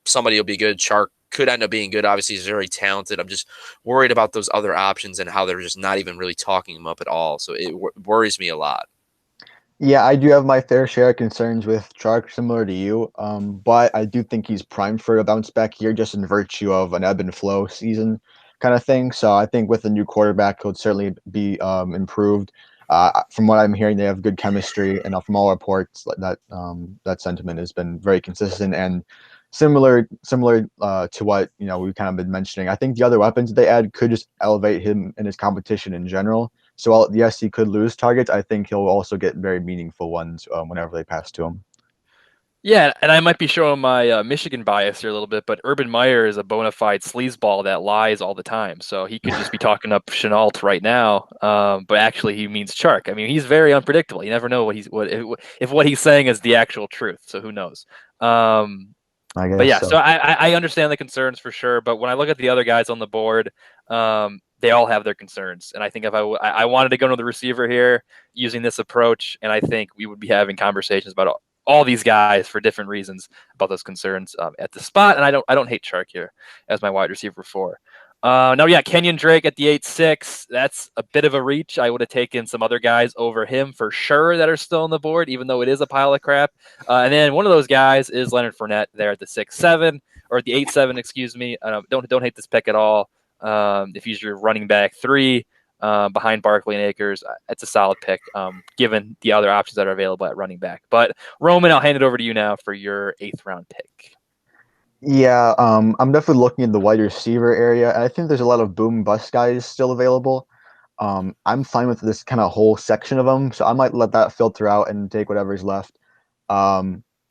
somebody will be good. Chark could end up being good. Obviously, he's very talented. I'm just worried about those other options and how they're just not even really talking him up at all. So it worries me a lot. Yeah, I do have my fair share of concerns with Chark, similar to you. But I do think he's primed for a bounce back here, just in virtue of an ebb and flow season kind of thing. So I think with a new quarterback, he'll certainly be improved. From what I'm hearing, they have good chemistry, and from all reports, that sentiment has been very consistent and similar to what we've kind of been mentioning. I think the other weapons they add could just elevate him in his competition in general. So while yes, he could lose targets, I think he'll also get very meaningful ones whenever they pass to him. Yeah, and I might be showing my Michigan bias here a little bit, but Urban Meyer is a bona fide sleazeball that lies all the time. So he could just be talking up Chenault right now, but actually he means Chark. I mean, he's very unpredictable. You never know if what he's saying is the actual truth. So who knows? I But guess yeah, so. so I understand the concerns for sure. But when I look at the other guys on the board, they all have their concerns. And I think if I wanted to go to the receiver here using this approach, and I think we would be having conversations about all these guys for different reasons about those concerns at the spot. And I don't hate Chark here as my wide receiver 4. No, yeah, Kenyon Drake at the 8-6. That's a bit of a reach. I would have taken some other guys over him for sure that are still on the board, even though it is a pile of crap. And then one of those guys is Leonard Fournette there at the 6-7 or at the 8-7, excuse me. Don't hate this pick at all. If he's your running back 3 behind Barkley and Akers, it's a solid pick given the other options that are available at running back. But Roman, I'll hand it over to you now for your 8th round pick. Yeah, I'm definitely looking in the wide receiver area, and I think there's a lot of boom bust guys still available. I'm fine with this kind of whole section of them, so I might let that filter out and take whatever's left.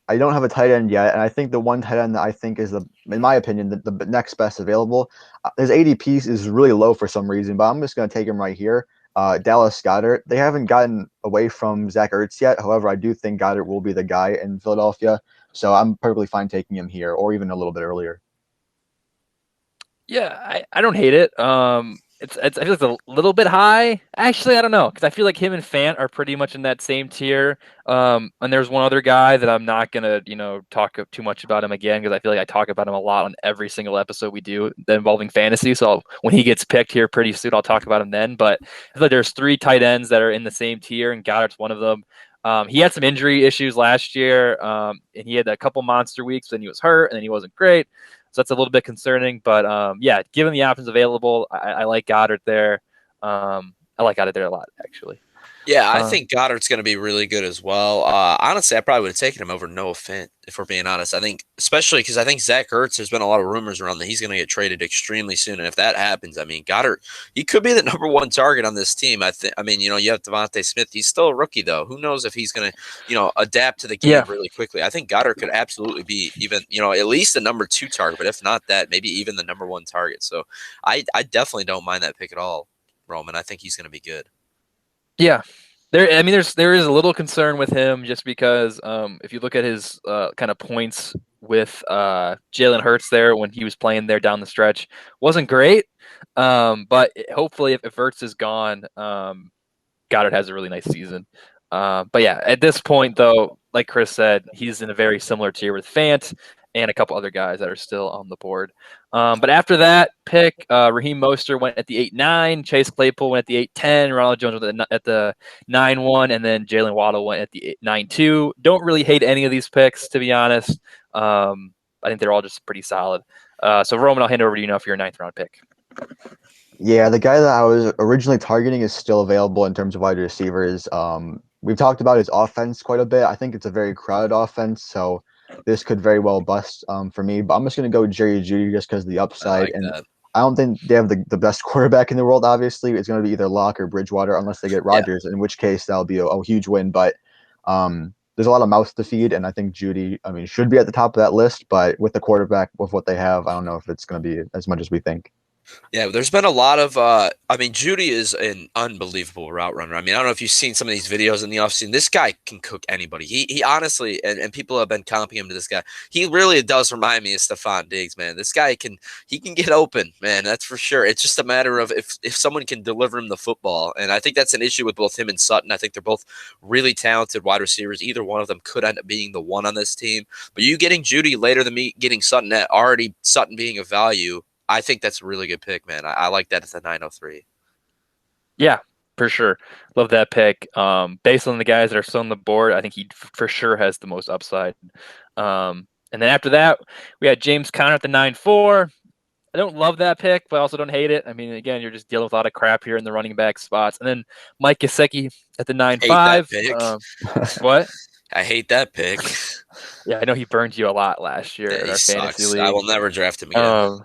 I don't have a tight end yet, and I think the one tight end that I think is in my opinion, the next best available. His ADP is really low for some reason, but I'm just going to take him right here. Dallas Goedert. They haven't gotten away from Zach Ertz yet. However, I do think Goddard will be the guy in Philadelphia. So I'm perfectly fine taking him here or even a little bit earlier. Yeah, I don't hate it. I feel like it's a little bit high. Actually, I don't know because I feel like him and Fant are pretty much in that same tier. And there's one other guy that I'm not gonna talk too much about him again because I feel like I talk about him a lot on every single episode we do involving fantasy. So when he gets picked here pretty soon, I'll talk about him then. But I feel like there's 3 tight ends that are in the same tier, and Goddard's one of them. He had some injury issues last year, and he had a couple monster weeks, then he was hurt, and then he wasn't great. So that's a little bit concerning. But yeah, given the options available, I like Goddard there. I like Goddard there a lot, actually. Yeah, I think Goddard's going to be really good as well. Honestly, I probably would have taken him over Noah Fant, if we're being honest. I think, especially because I think Zach Ertz, there's been a lot of rumors around that he's going to get traded extremely soon. And if that happens, I mean, Goddard, he could be the number 1 target on this team. I mean, you have Devontae Smith. He's still a rookie, though. Who knows if he's going to, adapt to the game really quickly. I think Goddard could absolutely be even, at least the number 2 target. But if not that, maybe even the number 1 target. So I definitely don't mind that pick at all, Roman. I think he's going to be good. Yeah. There is a little concern with him just because if you look at his kind of points with Jalen Hurts there when he was playing there down the stretch, wasn't great. But hopefully if Hurts is gone, Goddard has a really nice season. But yeah, at this point though, like Chris said, he's in a very similar tier with Fant and a couple other guys that are still on the board. But after that pick, Raheem Mostert went at the 8-9, Chase Claypool went at the 8-10, Ronald Jones went at the 9-1, and then Jalen Waddle went at the 9-2. Don't really hate any of these picks, to be honest. I think they're all just pretty solid. So Roman, I'll hand it over to you now for your 9th round pick. Yeah, the guy that I was originally targeting is still available in terms of wide receivers. We've talked about his offense quite a bit. I think it's a very crowded offense, so this could very well bust for me. But I'm just going to go Jerry Jeudy just because of the upside. I don't think they have the best quarterback in the world, obviously. It's going to be either Locke or Bridgewater unless they get Rodgers, in which case that'll be a huge win. But there's a lot of mouths to feed, and I think Judy, should be at the top of that list. But with the quarterback, with what they have, I don't know if it's going to be as much as we think. Yeah, there's been a lot of Judy is an unbelievable route runner. I don't know if you've seen some of these videos in the offseason. This guy can cook anybody. He honestly, and people have been comping him to this guy. He really does remind me of Stephon Diggs, man. This guy can get open, man. That's for sure. It's just a matter of if someone can deliver him the football. And I think that's an issue with both him and Sutton. I think they're both really talented wide receivers. Either one of them could end up being the one on this team. But you getting Judy later than me getting Sutton at already Sutton being a value, I think that's a really good pick, man. I like that at the 903. Yeah, for sure. Love that pick. Based on the guys that are still on the board, I think he for sure has the most upside. And then after that, we had James Conner at the 9-4. I don't love that pick, but I also don't hate it. Again, you're just dealing with a lot of crap here in the running back spots. And then Mike Gesicki at the 9-5. What? I hate that pick. Yeah, I know he burned you a lot last year in our fantasy league. I will never draft him again.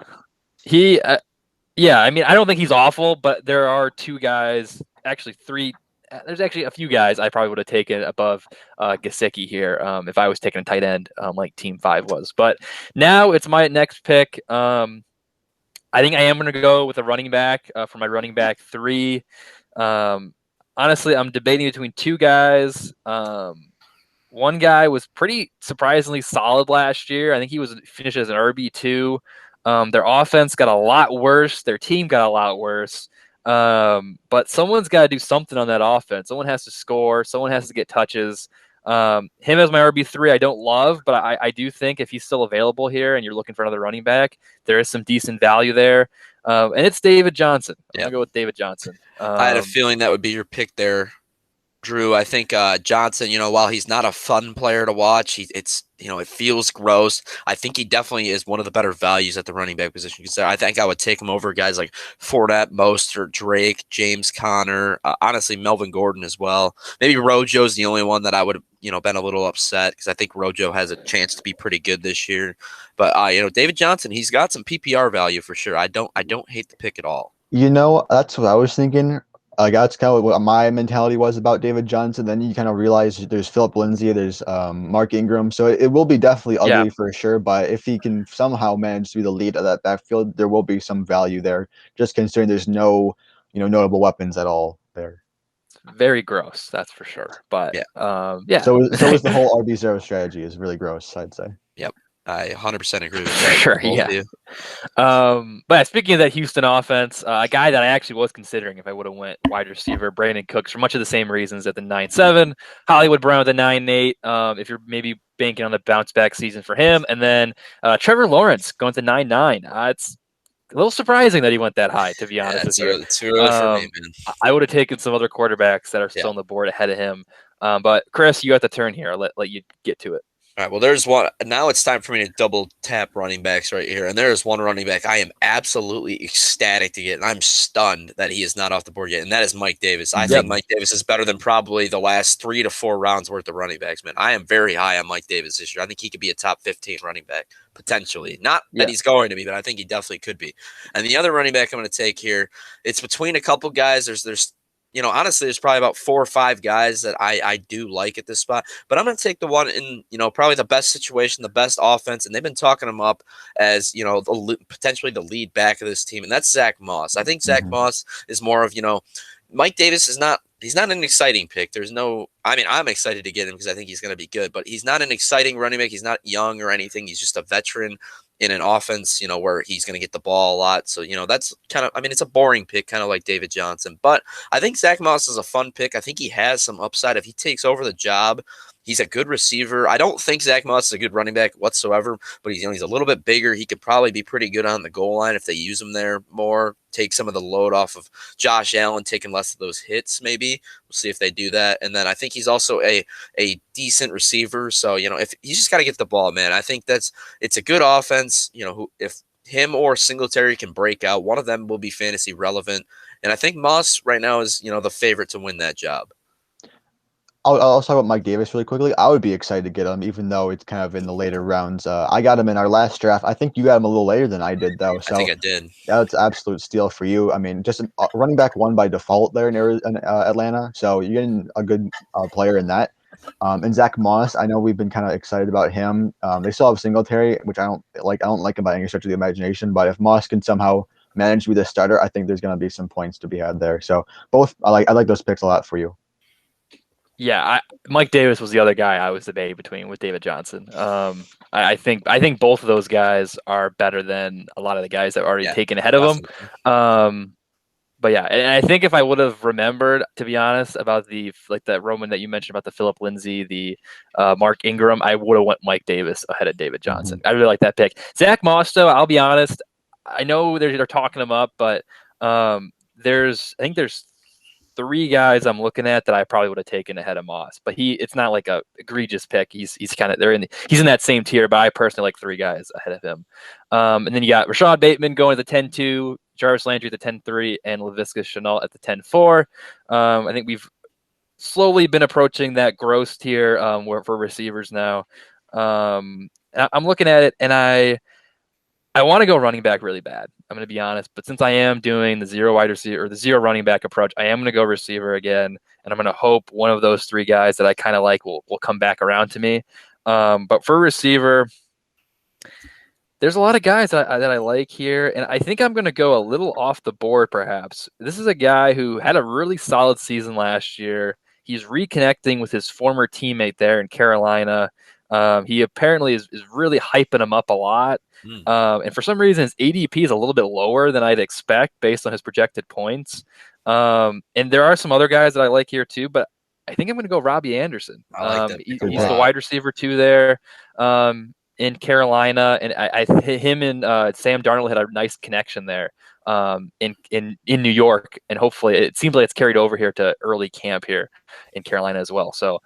I don't think he's awful, but there are two guys, actually three. There's actually a few guys I probably would have taken above Gesicki here if I was taking a tight end like Team 5 was. But now it's my next pick. I think I am going to go with a running back for my running back 3. Honestly, I'm debating between two guys. One guy was pretty surprisingly solid last year. I think he finished as an RB2. Their offense got a lot worse. Their team got a lot worse. But someone's got to do something on that offense. Someone has to score. Someone has to get touches. Him as my RB3, I don't love, but I do think if he's still available here and you're looking for another running back, there is some decent value there. And it's David Johnson. I'm going to go with David Johnson. I had a feeling that would be your pick there, Drew. I think Johnson, while he's not a fun player to watch, it feels gross. I think he definitely is one of the better values at the running back position. I think I would take him over guys like Fournette, Mostert, Drake, James Conner, honestly Melvin Gordon as well. Maybe Rojo's the only one that I would have been a little upset because I think Rojo has a chance to be pretty good this year. But David Johnson, he's got some PPR value for sure. I don't hate the pick at all. That's what I was thinking. That's kind of what my mentality was about David Johnson. Then you kind of realize there's Philip Lindsay, there's Mark Ingram. So it will be definitely ugly for sure. But if he can somehow manage to be the lead of that backfield, there will be some value there, just considering there's no, notable weapons at all there. Very gross, that's for sure. But yeah. So is the whole RB0 strategy is really gross, I'd say. Yep. I 100% agree with that. Sure, yeah. But speaking of that Houston offense, a guy that I actually was considering if I would have went wide receiver, Brandon Cooks, for much of the same reasons at the 9-7, Hollywood Brown at the 9-8, if you're maybe banking on the bounce back season for him, and then Trevor Lawrence going to 9-9. It's a little surprising that he went that high, to be honest with you. It's too early for me, man. I would have taken some other quarterbacks that are still on the board ahead of him. But Chris, you got the turn here. I'll let you get to it. All right, well, there's one. Now it's time for me to double tap running backs right here. And there is one running back I am absolutely ecstatic to get, and I'm stunned that he is not off the board yet, and that is Mike Davis. I think Mike Davis is better than probably the last 3 to 4 rounds worth of running backs, man. I am very high on Mike Davis this year. I think he could be a top 15 running back, potentially. Not that he's going to be, but I think he definitely could be. And the other running back I'm going to take here, it's between a couple guys. There's honestly, there's probably about 4 or 5 guys that I do like at this spot. But I'm going to take the one in, probably the best situation, the best offense. And they've been talking him up as, potentially the lead back of this team. And that's Zach Moss. I think Zach Moss is more of, Mike Davis is not. He's not an exciting pick. I'm excited to get him because I think he's going to be good. But he's not an exciting running back. He's not young or anything. He's just a veteran in an offense, where he's going to get the ball a lot. So, that's kind of, it's a boring pick, kind of like David Johnson. But I think Zach Moss is a fun pick. I think he has some upside. If he takes over the job, he's a good receiver. I don't think Zach Moss is a good running back whatsoever, but he's a little bit bigger. He could probably be pretty good on the goal line if they use him there more, take some of the load off of Josh Allen, taking less of those hits maybe. We'll see if they do that. And then I think he's also a decent receiver. So, if you just got to get the ball, man. I think it's a good offense, if him or Singletary can break out, one of them will be fantasy relevant. And I think Moss right now is, the favorite to win that job. I'll talk about Mike Davis really quickly. I would be excited to get him, even though it's kind of in the later rounds. I got him in our last draft. I think you got him a little later than I did, though. So I think I did. That's an absolute steal for you. Just a running back 1 by default there in Atlanta. So you're getting a good player in that. And Zach Moss, I know we've been kind of excited about him. They still have Singletary, which I don't like. I don't like him by any stretch of the imagination. But if Moss can somehow manage to be the starter, I think there's going to be some points to be had there. So both, I like those picks a lot for you. Yeah, Mike Davis was the other guy I was debating between with David Johnson. I think both of those guys are better than a lot of the guys that were already Yeah, taken ahead of them. definitely. But yeah, and I think if I would have remembered, to be honest, about the like that Roman that you mentioned about the Philip Lindsay, the Mark Ingram, I would have went Mike Davis ahead of David Johnson. I really like that pick. Zach Moss, though, I'll be honest, I know they're talking him up, but there's three guys I'm looking at that I probably would have taken ahead of Moss. But it's not like a egregious pick. He's kind of he's in that same tier, but I personally like three guys ahead of him. And then you got Rashad Bateman going to the 10-2, Jarvis Landry at the 10-3, and Laviska Shenault at the 10-4. I think we've slowly been approaching that gross tier for receivers now. I'm looking at it, and I want to go running back really bad. I'm going to be honest, but since I am doing the zero wide receiver or the zero running back approach, I am going to go receiver again, and I'm going to hope one of those three guys that I kind of like will come back around to me. But for receiver, there's a lot of guys that I like here, and I think I'm going to go a little off the board perhaps. This is a guy who had a really solid season last year. He's reconnecting with his former teammate there in Carolina. He apparently is really hyping him up a lot. And for some reason, his ADP is a little bit lower than I'd expect based on his projected points. And there are some other guys that I like here too, but I think I'm going to go Robbie Anderson. I like that. He's the wide receiver too there in Carolina, and him and Sam Darnold had a nice connection there in New York, and hopefully it seems like it's carried over here to early camp here in Carolina as well. So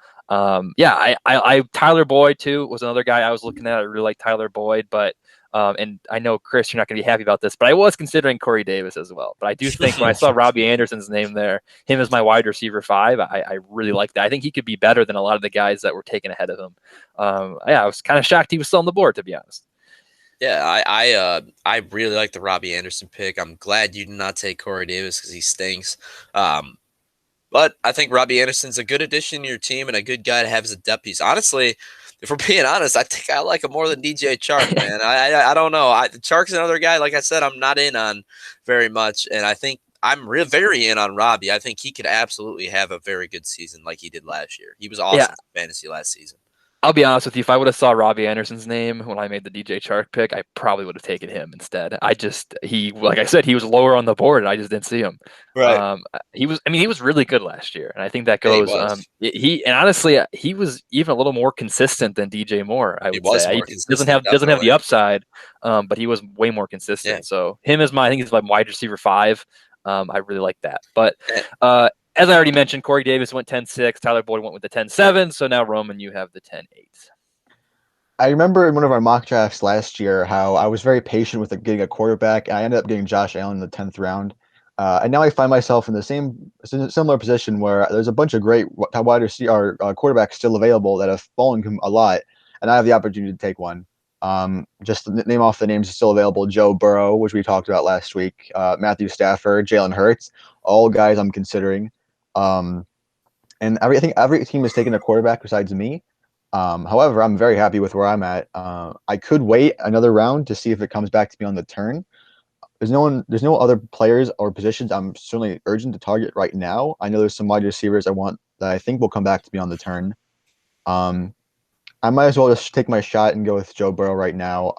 yeah, I Tyler Boyd too was another guy I was looking at. I really like Tyler Boyd, but and I know Chris, you're not going to be happy about this, but I was considering Corey Davis as well. But I do think when I saw Robbie Anderson's name there, him as my wide receiver 5, I really like that. I think he could be better than a lot of the guys that were taken ahead of him. Yeah, I was kind of shocked he was still on the board, to be honest. Yeah, I really like the Robbie Anderson pick. I'm glad you did not take Corey Davis because he stinks. But I think Robbie Anderson's a good addition to your team and a good guy to have as a depth piece. Honestly, if we're being honest, I think I like him more than DJ Chark, man. I don't know. Chark's another guy, like I said, I'm not in on very much, and I think I'm very in on Robbie. I think he could absolutely have a very good season like he did last year. He was awesome in fantasy last season. I'll be honest with you. If I would have saw Robbie Anderson's name when I made the DJ Chark pick, I probably would have taken him instead. Like I said, he was lower on the board, and I just didn't see him. Right. He was really good last year, and I think that goes. And honestly, he was even a little more consistent than DJ Moore. I would say he doesn't have the upside, but he was way more consistent. Yeah. So I think he's my wide receiver 5. I really like that, but. As I already mentioned, Corey Davis went 10-6. Tyler Boyd went with the 10-7. So now, Roman, you have the 10-8. I remember in one of our mock drafts last year how I was very patient with getting a quarterback, and I ended up getting Josh Allen in the 10th round. And now I find myself in the similar position where there's a bunch of great wide receiver quarterbacks still available that have fallen a lot, and I have the opportunity to take one. Just to name off the names still available: Joe Burrow, which we talked about last week, Matthew Stafford, Jalen Hurts, all guys I'm considering. And I think every team has taken a quarterback besides me. However, I'm very happy with where I'm at. I could wait another round to see if it comes back to me on the turn. There's no other players or positions I'm certainly urgent to target right now. I know there's some wide receivers I want that I think will come back to me on the turn. I might as well just take my shot and go with Joe Burrow right now.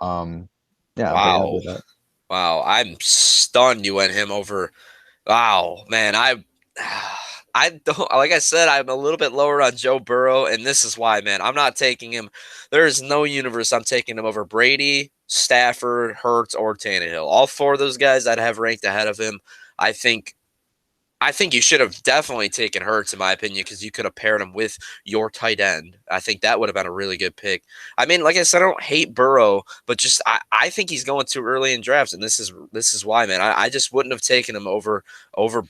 Yeah. Wow. Wow. I'm stunned you went him over. Wow, man. I don't, like I said, I'm a little bit lower on Joe Burrow, and this is why, man. I'm not taking him. There is no universe I'm taking him over Brady, Stafford, Hurts, or Tannehill. All 4 of those guys I'd have ranked ahead of him. I think you should have definitely taken Hurts, in my opinion, because you could have paired him with your tight end. I think that would have been a really good pick. I mean, like I said, I don't hate Burrow, but just I think he's going too early in drafts, and this is why, man. I just wouldn't have taken him over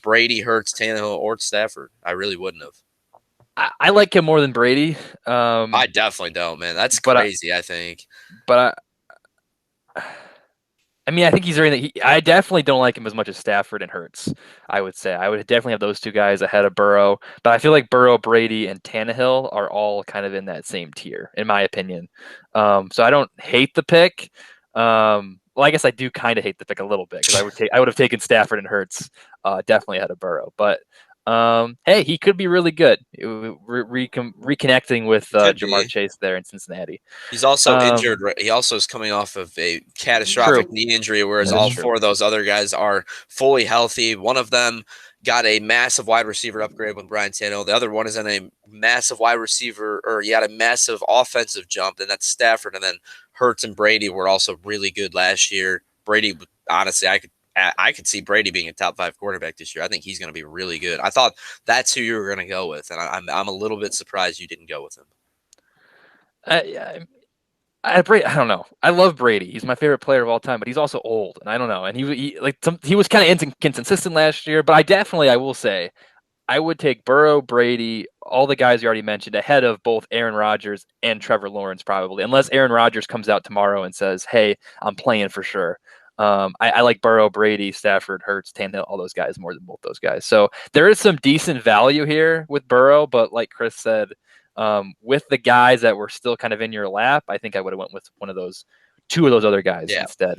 Brady, Hurts, Tannehill, or Stafford. I really wouldn't have. I like him more than Brady. I definitely don't, man. That's crazy, I think. But I mean, I think he's very. I definitely don't like him as much as Stafford and Hurts. I would say I would definitely have those two guys ahead of Burrow, but I feel like Burrow, Brady, and Tannehill are all kind of in that same tier, in my opinion. So I don't hate the pick. Well, I guess I do kind of hate the pick a little bit because I would have taken Stafford and Hurts definitely ahead of Burrow, but hey, he could be really good. Reconnecting with Could Jamar be. Chase there in Cincinnati. He's also Um, injured. He also is coming off of a True, catastrophic knee injury, whereas that is all true. four of those other guys are fully healthy. One of them got a massive wide receiver upgrade with Brian Tannehill. The other one is in a massive wide receiver, or he had a massive offensive jump, and that's Stafford. And then Hurts and Brady were also really good last year. Brady, honestly, I could see Brady being a top 5 quarterback this year. I think he's going to be really good. I thought that's who you were going to go with, and I'm a little bit surprised you didn't go with him. I don't know. I love Brady. He's my favorite player of all time, but he's also old, and I don't know. And he was kind of inconsistent last year, but I will say I would take Burrow, Brady, all the guys you already mentioned ahead of both Aaron Rodgers and Trevor Lawrence probably, unless Aaron Rodgers comes out tomorrow and says, "Hey, I'm playing for sure." I like Burrow, Brady, Stafford, Hurts, Tannehill, all those guys more than both those guys. So there is some decent value here with Burrow, but like Chris said, with the guys that were still kind of in your lap, I think I would have went with two of those other guys Yeah. instead.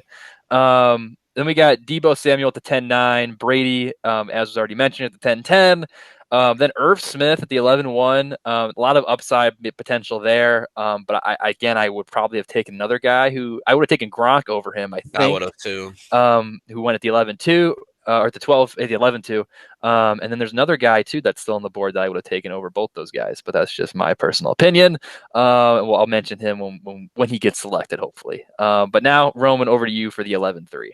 Then we got Deebo Samuel at the 10-9, Brady, as was already mentioned, at the 10-10. Then Irv Smith at the 11-1. A lot of upside potential there. But I would probably have taken another guy who I would have taken Gronk over him, I I would think, have too. who went at the 11-2. Or at the 12, at the 11-2. And then there's another guy, too, that's still on the board that I would have taken over both those guys. But that's just my personal opinion. Well, I'll mention him when he gets selected, hopefully. But now, Roman, over to you for the 11-3.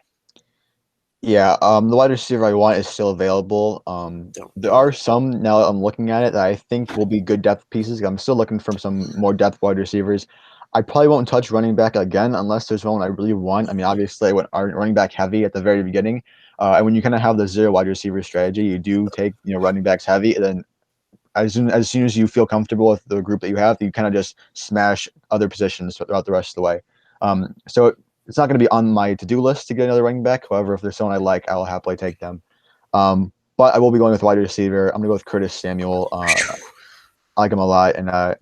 Yeah, the wide receiver I want is still available. Don't There do are it. some now that I'm looking at it that I think will be good depth pieces. I'm still looking for some more depth wide receivers. I probably won't touch running back again unless there's one I really want. I mean, obviously, I went running back heavy at the very beginning, and when you kind of have the zero wide receiver strategy, you do take running backs heavy, and then as soon as you feel comfortable with the group that you have, you kind of just smash other positions throughout the rest of the way. So it's not going to be on my to-do list to get another running back. However, if there's someone I like, I'll happily take them. But I will be going with wide receiver. I'm going to go with Curtis Samuel. I like him a lot, and I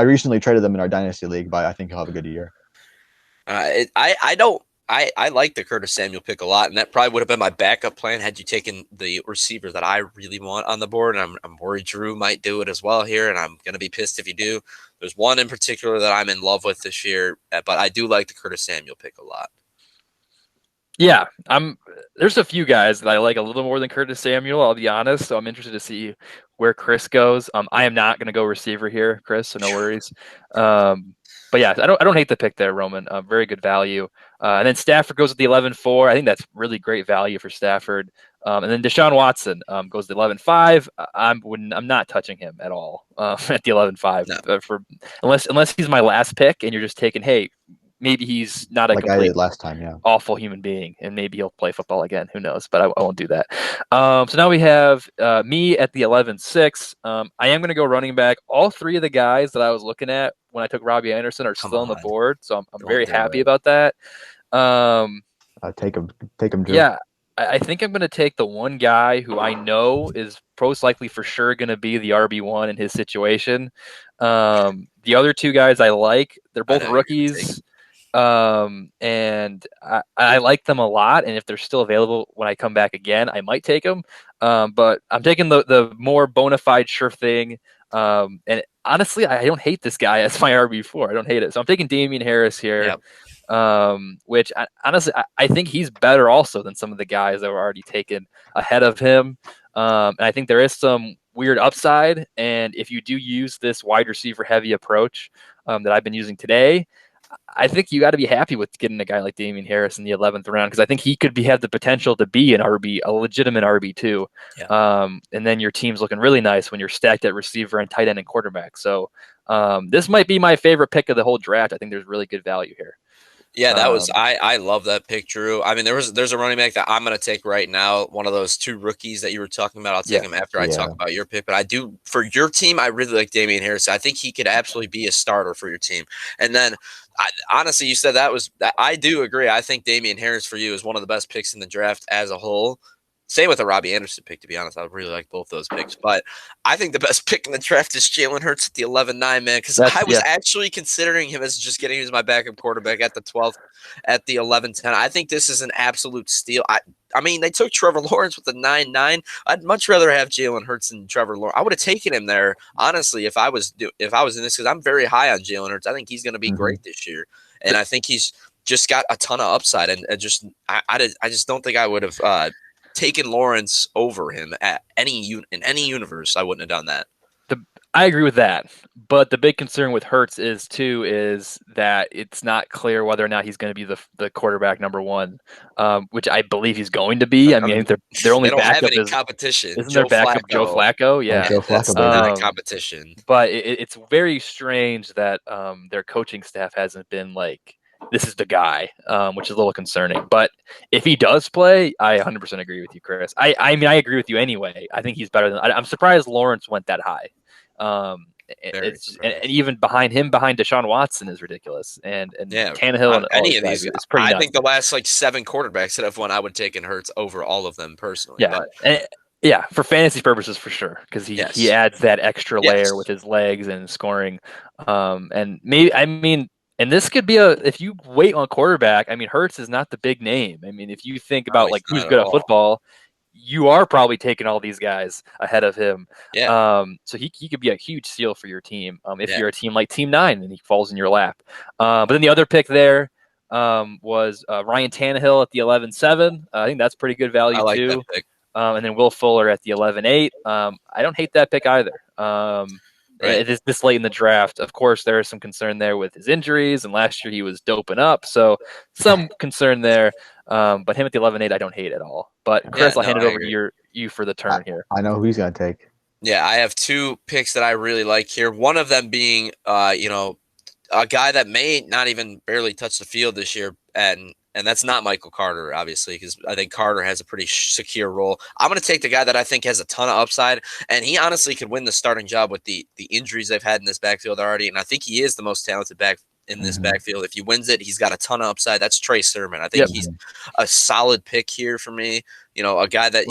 recently traded them in our dynasty league, but I think he'll have a good year. I don't. I like the Curtis Samuel pick a lot, and that probably would have been my backup plan had you taken the receiver that I really want on the board. And I'm worried Drew might do it as well here, and I'm going to be pissed if you do. There's one in particular that I'm in love with this year, but I do like the Curtis Samuel pick a lot. Yeah, there's a few guys that I like a little more than Curtis Samuel, I'll be honest. So I'm interested to see where Chris goes. I am not going to go receiver here, Chris, so no worries. But yeah, I don't hate the pick there, Roman. Very good value. And then Stafford goes with the 11-4. I think that's really great value for Stafford. And then Deshaun Watson goes to 11-5. I'm not touching him at all at the 11-5 No. for unless he's my last pick and you're just taking, hey, maybe he's not a Like I complete did last time, yeah. awful human being, and maybe he'll play football again. Who knows? But I won't do that. So now we have me at the 11-6. I am going to go running back. All three of the guys that I was looking at when I took Robbie Anderson are Come still on the on. board, so I'm Don't very do happy it. about that. Take him, Drew. Yeah, I think I'm going to take the one guy who I know is most likely for sure going to be the RB1 in his situation. The other two guys I like, they're I both know you're going to take rookies. And I like them a lot. And if they're still available when I come back again, I might take them. But I'm taking the more bona fide sure thing. And honestly, I don't hate this guy as my RB4. I don't hate it. So I'm taking Damian Harris here. Yep. Which honestly, I think he's better also than some of the guys that were already taken ahead of him. And I think there is some weird upside. And if you do use this wide receiver heavy approach that I've been using today, I think you got to be happy with getting a guy like Damian Harris in the 11th round because I think he could have the potential to be a legitimate RB2. Yeah. And then your team's looking really nice when you're stacked at receiver and tight end and quarterback. So this might be my favorite pick of the whole draft. I think there's really good value here. Yeah, that was I love that pick, Drew. I mean, there's a running back that I'm gonna take right now. One of those two rookies that you were talking about. I'll take him after I talk Yeah. about your pick. But I do for your team. I really like Damian Harris. I think he could absolutely be a starter for your team. And then, honestly, you said I do agree. I think Damian Harris for you is one of the best picks in the draft as a whole. Same with the Robbie Anderson pick, to be honest. I really like both those picks. But I think the best pick in the draft is Jalen Hurts at the 11-9, man, because I was actually considering him as just getting him as my backup quarterback at the 12th, at the 11-10. I think this is an absolute steal. I mean, they took Trevor Lawrence with the 9-9. I'd much rather have Jalen Hurts than Trevor Lawrence. I would have taken him there, honestly, if I was in this, because I'm very high on Jalen Hurts. I think he's going to be great this year. And I think he's just got a ton of upside. And I just don't think I would have taken Lawrence over him in any universe. I wouldn't have done that. I agree with that, but the big concern with Hurts is that it's not clear whether or not he's going to be the quarterback number one, which I believe he's going to be. I mean, I think their only they don't backup have any competition. Isn't their backup Joe Flacco? Yeah, Joe Flacco, that's not competition. But it's very strange that their coaching staff hasn't been like, this is the guy, which is a little concerning. But if he does play, I 100% agree with you, Chris. I mean, I agree with you anyway. I think he's better than. I'm surprised Lawrence went that high. And even behind Deshaun Watson is ridiculous, and Tannehill and any of these is pretty. I think the last like 7 quarterbacks that have won, I would take in Hurts over all of them personally. Yeah, but for fantasy purposes for sure, because he adds that extra layer with his legs and scoring. And maybe and this could be if you wait on quarterback. I mean, Hurts is not the big name. I mean, if you think about like who's good at football, you are probably taking all these guys ahead of him. Yeah. So he could be a huge steal for your team. If you're a team like Team 9 and he falls in your lap. But then the other pick there was Ryan Tannehill at the 11-7. I think that's pretty good value too. That pick. And then Will Fuller at the 11-8. I don't hate that pick either. It is this late in the draft. Of course, there is some concern there with his injuries, and last year he was doping up, so some concern there. But him at the 11-8, I don't hate at all. But Chris, I'll hand it over to you for the turn here. I know who he's gonna take. Yeah, I have 2 picks that I really like here. One of them being, a guy that may not even barely touch the field this year, and that's not Michael Carter, obviously, because I think Carter has a pretty secure role. I'm going to take the guy that I think has a ton of upside, and he honestly could win the starting job with the injuries they've had in this backfield already, and I think he is the most talented back in this backfield. If he wins it, he's got a ton of upside. That's Trey Sermon. I think he's a solid pick here for me. A guy that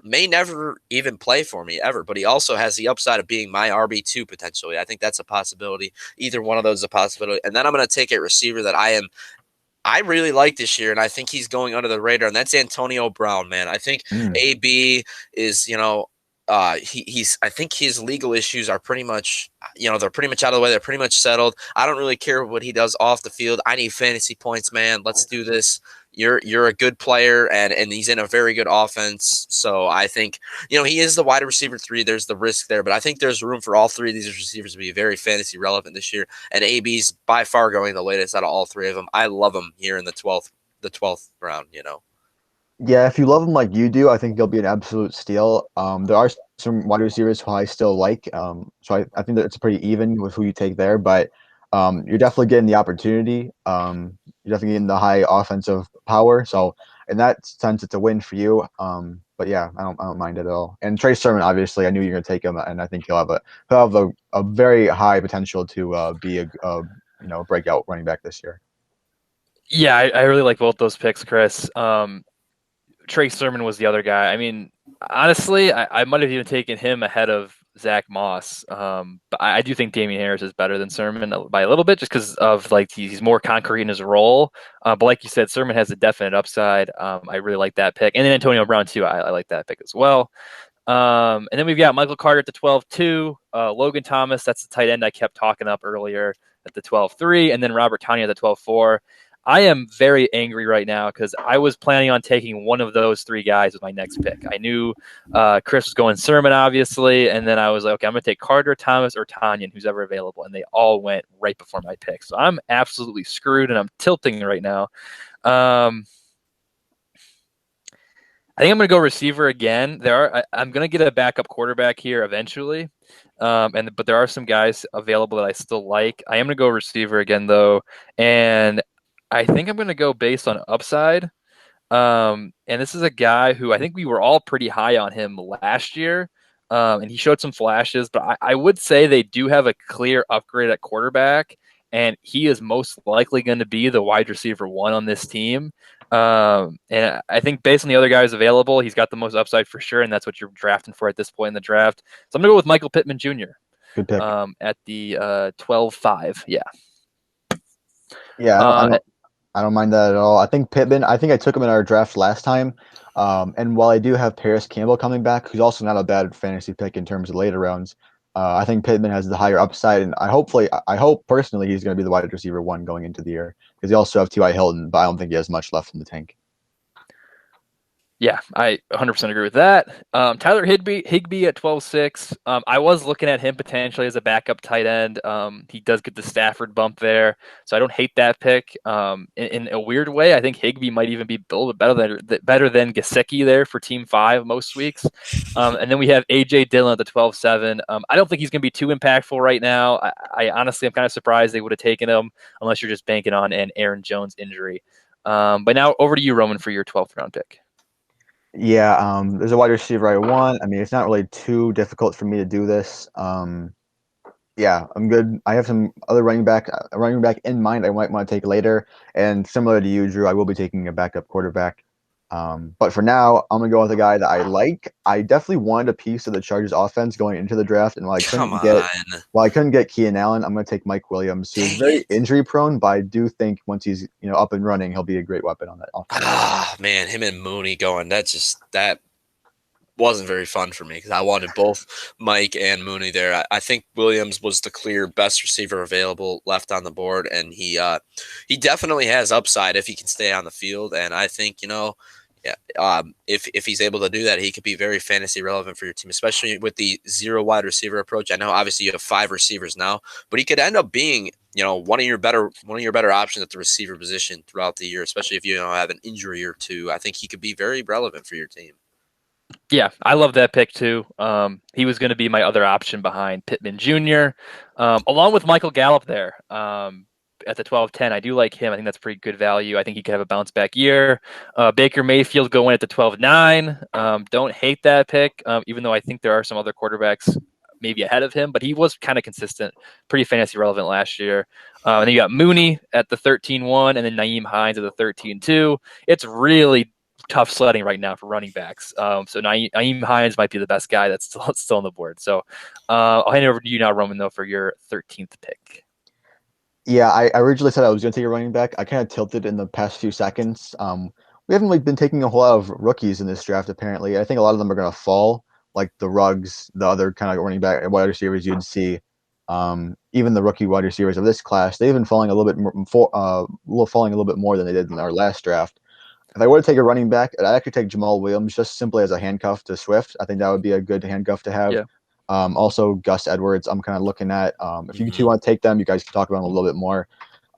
may never even play for me ever, but he also has the upside of being my RB2 potentially. I think that's a possibility. Either one of those is a possibility. And then I'm going to take a receiver that I really like this year, and I think he's going under the radar, and that's Antonio Brown, man. I think AB is, I think his legal issues are pretty much, they're pretty much out of the way. They're pretty much settled. I don't really care what he does off the field. I need fantasy points, man. Let's do this. You're a good player, and he's in a very good offense. So I think, he is the wide receiver 3. There's the risk there, but I think there's room for all 3 of these receivers to be very fantasy relevant this year. And AB's by far going the latest out of all 3 of them. I love him here in the 12th round, Yeah, if you love him like you do, I think he'll be an absolute steal. There are some wide receivers who I still like. So I think that it's pretty even with who you take there, but you're definitely getting the opportunity. You're definitely getting the high offensive power. So in that sense, it's a win for you. But yeah, I don't mind it at all. And Trey Sermon, obviously, I knew you were going to take him, and I think he'll have a very high potential to be a breakout running back this year. Yeah, I really like both those picks, Chris. Trey Sermon was the other guy. I mean, honestly, I might have even taken him ahead of Zach Moss. But I do think Damian Harris is better than Sermon by a little bit, just because of he's more concrete in his role. But like you said, Sermon has a definite upside. I really like that pick, and then Antonio Brown too. I like that pick as well. And then we've got Michael Carter at the 12-2, Logan Thomas, that's the tight end I kept talking up earlier, at the 12-3, and then Robert Tonyan at the 12-4. I am very angry right now because I was planning on taking one of those 3 guys with my next pick. I knew Chris was going Sermon, obviously, and then I was like, okay, I'm going to take Carter, Thomas, or Tonyan, who's ever available, and they all went right before my pick. So I'm absolutely screwed, and I'm tilting right now. I think I'm going to go receiver again. I'm going to get a backup quarterback here eventually, but there are some guys available that I still like. I am going to go receiver again, though, and I think I'm going to go based on upside. And this is a guy who I think we were all pretty high on him last year. And he showed some flashes, but I would say they do have a clear upgrade at quarterback, and he is most likely going to be the wide receiver one on this team. And I think based on the other guys available, he's got the most upside for sure, and that's what you're drafting for at this point in the draft. So I'm going to go with Michael Pittman Jr. Good pick. At the 12-5. Yeah. Yeah, Uh, I don't mind that at all. I think Pittman. I think I took him in our draft last time. And while I do have Paris Campbell coming back, who's also not a bad fantasy pick in terms of later rounds, I think Pittman has the higher upside, and I hope personally he's going to be the wide receiver one going into the year because you also have T.Y. Hilton, but I don't think he has much left in the tank. Yeah, I 100% agree with that. Tyler Higbee at 12-6. I was looking at him potentially as a backup tight end. He does get the Stafford bump there, so I don't hate that pick. In a weird way, I think Higbee might even be built better than Gesicki there for Team 5 most weeks. And then we have A.J. Dillon at the 12-7. I don't think he's going to be too impactful right now. I honestly am kind of surprised they would have taken him unless you're just banking on an Aaron Jones injury. But now over to you, Roman, for your 12th round pick. Yeah, there's a wide receiver I want. I mean, it's not really too difficult for me to do this. Yeah, I'm good. I have some other a running back in mind I might want to take later. And similar to you, Drew, I will be taking a backup quarterback. But for now, I'm gonna go with a guy that I like. I definitely wanted a piece of the Chargers offense going into the draft, and Come on. while I couldn't get Keenan Allen, I'm gonna take Mike Williams, who's Dang very it. injury prone, but I do think once he's up and running, he'll be a great weapon on that offense. Ah, man, him and Mooney going. That wasn't very fun for me because I wanted both Mike and Mooney there. I think Williams was the clear best receiver available left on the board, and he definitely has upside if he can stay on the field. And I think yeah, if he's able to do that, he could be very fantasy relevant for your team, especially with the zero wide receiver approach. I know obviously you have 5 receivers now, but he could end up being one of your better options at the receiver position throughout the year, especially if you have an injury or two. I think he could be very relevant for your team. Yeah, I love that pick too. He was going to be my other option behind Pittman Jr., along with Michael Gallup there at the 12-10. I do like him. I think that's pretty good value. I think he could have a bounce back year. Baker Mayfield going at the 12-9. Don't hate that pick, even though I think there are some other quarterbacks maybe ahead of him, but he was kind of consistent, pretty fantasy relevant last year. And then you got Mooney at the 13-1, and then Nyheim Hines at the 13-2. It's really tough sledding right now for running backs. So Nyheim Hines might be the best guy that's still on the board. So I'll hand it over to you now, Roman, though, for your 13th pick. Yeah, I originally said I was going to take a running back. I kind of tilted in the past few seconds. We haven't been taking a whole lot of rookies in this draft. Apparently, I think a lot of them are going to fall, like the Ruggs, the other kind of running back wide receivers you'd see. Even the rookie wide receivers of this class, they've been falling a little bit more than they did in our last draft. If I were to take a running back, I'd actually take Jamal Williams just simply as a handcuff to Swift. I think that would be a good handcuff to have. Yeah. Also, Gus Edwards, I'm kind of looking at. If you two want to take them, you guys can talk about them a little bit more.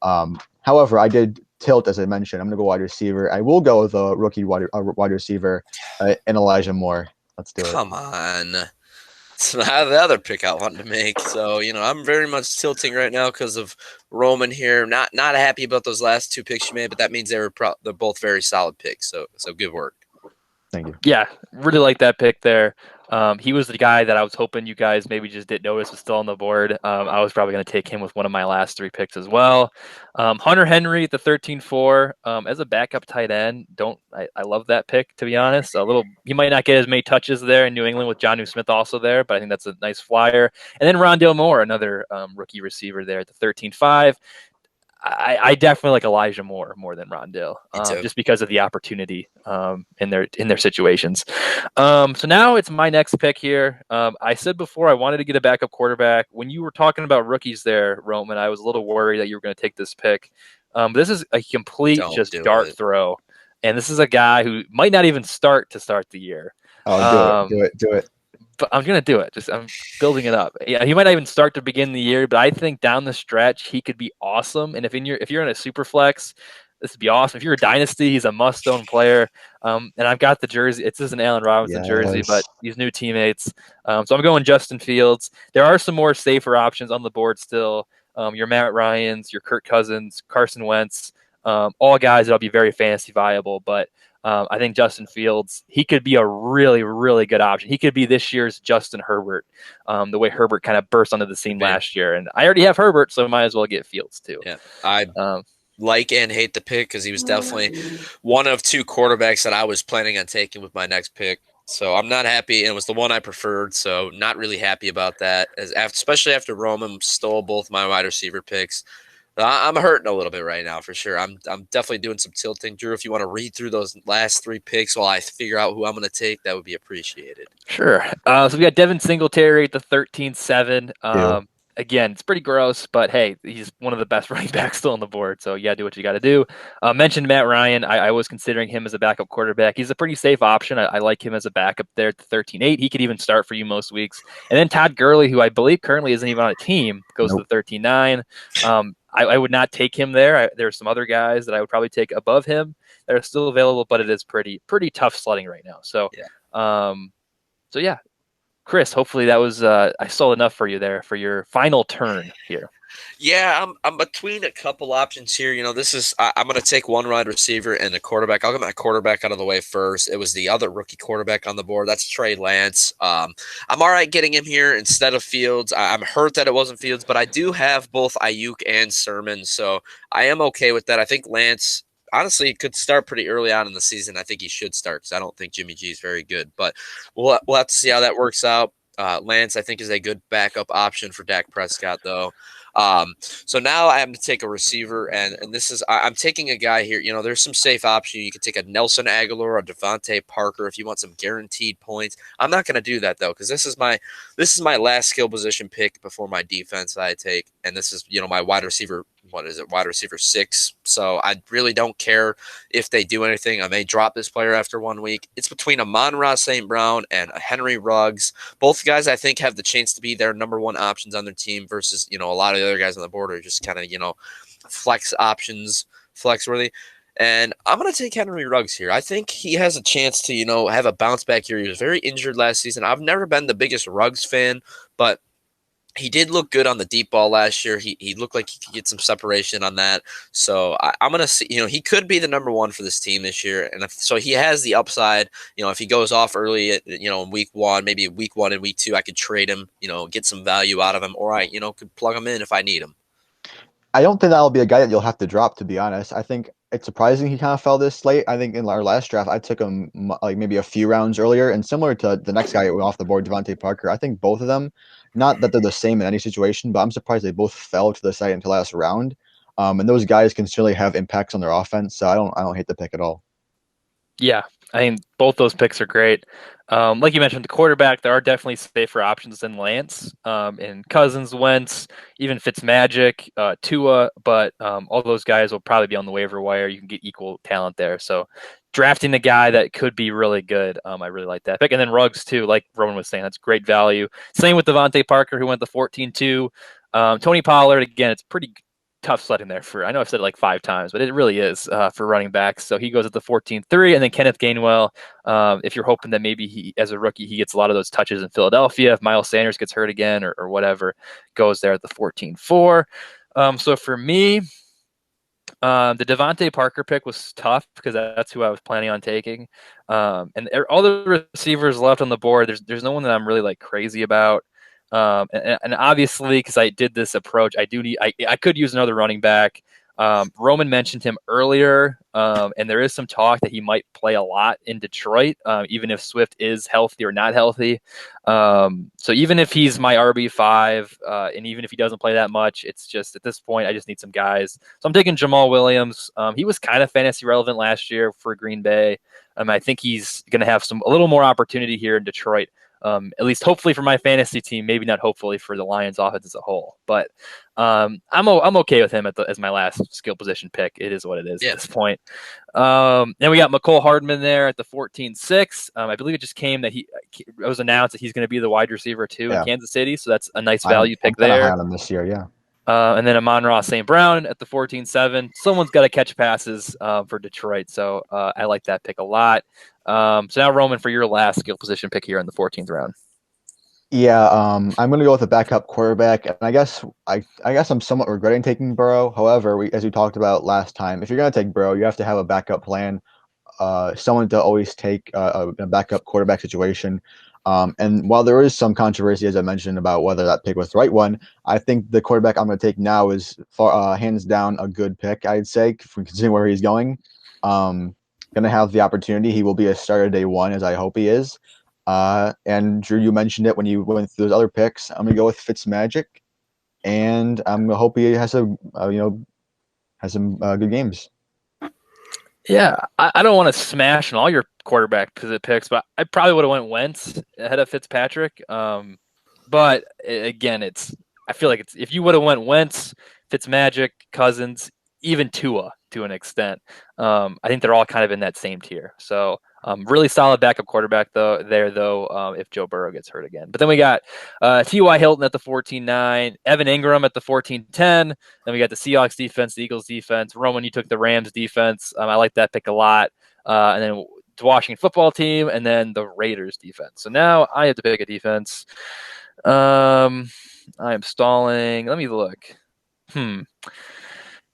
However, I did tilt, as I mentioned. I'm going to go wide receiver. I will go with a rookie wide receiver and Elijah Moore. Let's do it. Come on. It's not the other pick I wanted to make. So, I'm very much tilting right now because of Roman here. Not happy about those last 2 picks you made, but that means they're both very solid picks. So good work. Thank you. Yeah, really like that pick there. He was the guy that I was hoping you guys maybe just didn't notice was still on the board. I was probably going to take him with one of my last 3 picks as well. Hunter Henry at the 13-4 as a backup tight end. I love that pick, to be honest. He might not get as many touches there in New England with Jonnu Smith also there, but I think that's a nice flyer. And then Rondale Moore, another rookie receiver there at the 13-5. I definitely like Elijah Moore more than Rondale, just because of the opportunity in their situations. So now it's my next pick here. I said before I wanted to get a backup quarterback. When you were talking about rookies there, Roman, I was a little worried that you were going to take this pick. This is a complete dart throw, and this is a guy who might not even start the year. Oh, do it. But I'm going to do it. I'm building it up. Yeah, he might not even start to begin the year, but I think down the stretch he could be awesome. And if you're in a super flex, this would be awesome. If you're a dynasty, he's a must-own player. And I've got the jersey. It's just an Allen Robinson jersey, but these new teammates. So I'm going Justin Fields. There are some more safer options on the board still. Your Matt Ryans, your Kirk Cousins, Carson Wentz. all guys that'll be very fantasy viable. But I think Justin Fields, he could be a really, really good option. He could be this year's Justin Herbert, the way Herbert kind of burst onto the scene last year. And I already have Herbert, so I might as well get Fields too. Yeah, I Um, like and hate the pick because he was definitely one of two quarterbacks that I was planning on taking with my next pick. So I'm not happy, and it was the one I preferred. So not really happy about that, especially after Roman stole both my wide receiver picks. I'm hurting a little bit right now for sure. I'm definitely doing some tilting. Drew, if you want to read through those last three picks while I figure out who I'm going to take, that would be appreciated. Sure. So we got Devin Singletary at the 13-7. Ew. Again, it's pretty gross, but hey, he's one of the best running backs still on the board. So you got to do what you got to do. Mentioned Matt Ryan. I was considering him as a backup quarterback. He's a pretty safe option. I like him as a backup there at the 13-8. He could even start for you most weeks. And then Todd Gurley, who I believe currently isn't even on a team, goes to the 13-9. I would not take him there. There are some other guys that I would probably take above him that are still available, but it is pretty tough sledding right now. So, yeah. Chris, hopefully that was I sold enough for you there for your final turn here. Yeah, I'm between a couple options here. You know, I'm going to take one wide receiver and a quarterback. I'll get my quarterback out of the way first. It was the other rookie quarterback on the board. That's Trey Lance. I'm all right getting him here instead of Fields. I'm hurt that it wasn't Fields, but I do have both Ayuk and Sermon, so I am okay with that. I think Lance, honestly, could start pretty early on in the season. I think he should start because I don't think Jimmy G is very good, but we'll have to see how that works out. Lance, I think, is a good backup option for Dak Prescott, though. So now I have to take a receiver, and I'm taking a guy here. You know, there's some safe options. You could take a Nelson Aguilar or Devontae Parker if you want some guaranteed points. I'm not going to do that though, because this is my last skill position pick before my defense that I take, and this is my wide receiver. What is it? Wide receiver 6. So I really don't care if they do anything. I may drop this player after 1 week. It's between Amon-Ra St. Brown and Henry Ruggs. Both guys I think have the chance to be their number one options on their team versus, a lot of the other guys on the board are just kind of, flex options, flex worthy. And I'm going to take Henry Ruggs here. I think he has a chance to, have a bounce back here. He was very injured last season. I've never been the biggest Ruggs fan, but he did look good on the deep ball last year. He looked like he could get some separation on that. So I'm going to see, he could be the number one for this team this year. And so he has the upside, if he goes off early, in week 1, maybe week 1 and week 2, I could trade him, get some value out of him, or I, could plug him in if I need him. I don't think that'll be a guy that you'll have to drop, to be honest. I think it's surprising he kind of fell this late. I think in our last draft, I took him like maybe a few rounds earlier, and similar to the next guy off the board, Devontae Parker. I think both of them, not that they're the same in any situation, but I'm surprised they both fell to the second to last round. And those guys can certainly have impacts on their offense, so I don't hate the pick at all. Yeah, I mean, both those picks are great. Like you mentioned, the quarterback, there are definitely safer options than Lance, and Cousins, Wentz, even Fitzmagic, Tua, but all those guys will probably be on the waiver wire. You can get equal talent there. So drafting the guy that could be really good, I really like that pick. And then Ruggs, too, like Roman was saying, that's great value. Same with Devontae Parker, who went the 14-2. Tony Pollard, again, it's pretty tough sledding there I know I've said it like 5 times, but it really is for running backs. So he goes at the 14-3, and then Kenneth Gainwell, if you're hoping that maybe he, as a rookie, he gets a lot of those touches in Philadelphia, if Miles Sanders gets hurt again or whatever, goes there at the 14-4. So for me, the Devontae Parker pick was tough because that's who I was planning on taking. And all the receivers left on the board, there's no one that I'm really like crazy about. And obviously, because I did this approach, I could use another running back. Roman mentioned him earlier, and there is some talk that he might play a lot in Detroit, even if Swift is healthy or not healthy. So even if he's my RB5, and even if he doesn't play that much, it's just at this point, I just need some guys. So I'm taking Jamal Williams. He was kind of fantasy relevant last year for Green Bay. I think he's going to have a little more opportunity here in Detroit. At least hopefully for my fantasy team, maybe not hopefully for the Lions offense as a whole, but I'm okay with him as my last skill position pick. It is what it is at this point. Then we got McCole Hardman there at the 14-6. I believe it just came that it was announced that he's going to be the wide receiver too in Kansas City. So that's a nice value pick there. High on him this year, yeah. And then Amon-Ra St. Brown at the 14-7. Someone's got to catch passes for Detroit, so I like that pick a lot. So now, Roman, for your last skill position pick here in the 14th round. Yeah, I'm gonna go with a backup quarterback, and I guess I'm somewhat regretting taking Burrow. However, as we talked about last time, if you're gonna take Burrow, you have to have a backup plan, someone to always take a backup quarterback situation. And while there is some controversy, as I mentioned, about whether that pick was the right one, I think the quarterback I'm going to take now is hands down a good pick. I'd say, considering where he's going. Going to have the opportunity. He will be a starter day one, as I hope he is. And Drew, you mentioned it when you went through those other picks. I'm going to go with Fitzmagic, and I'm going to hope he has has some good games. Yeah, I don't want to smash on all your quarterback picks, but I probably would have went Wentz ahead of Fitzpatrick. But again, I feel like it's if you would have went Wentz, Fitzmagic, Cousins, even Tua to an extent. I think they're all kind of in that same tier. So really solid backup quarterback though, if Joe Burrow gets hurt again. But then we got T.Y. Hilton at the 14-9, Evan Ingram at the 14-10. Then we got the Seahawks defense, the Eagles defense. Roman, you took the Rams defense. I like that pick a lot. And then the Washington football team, and then the Raiders defense. So now I have to pick a defense. I am stalling. Let me look. You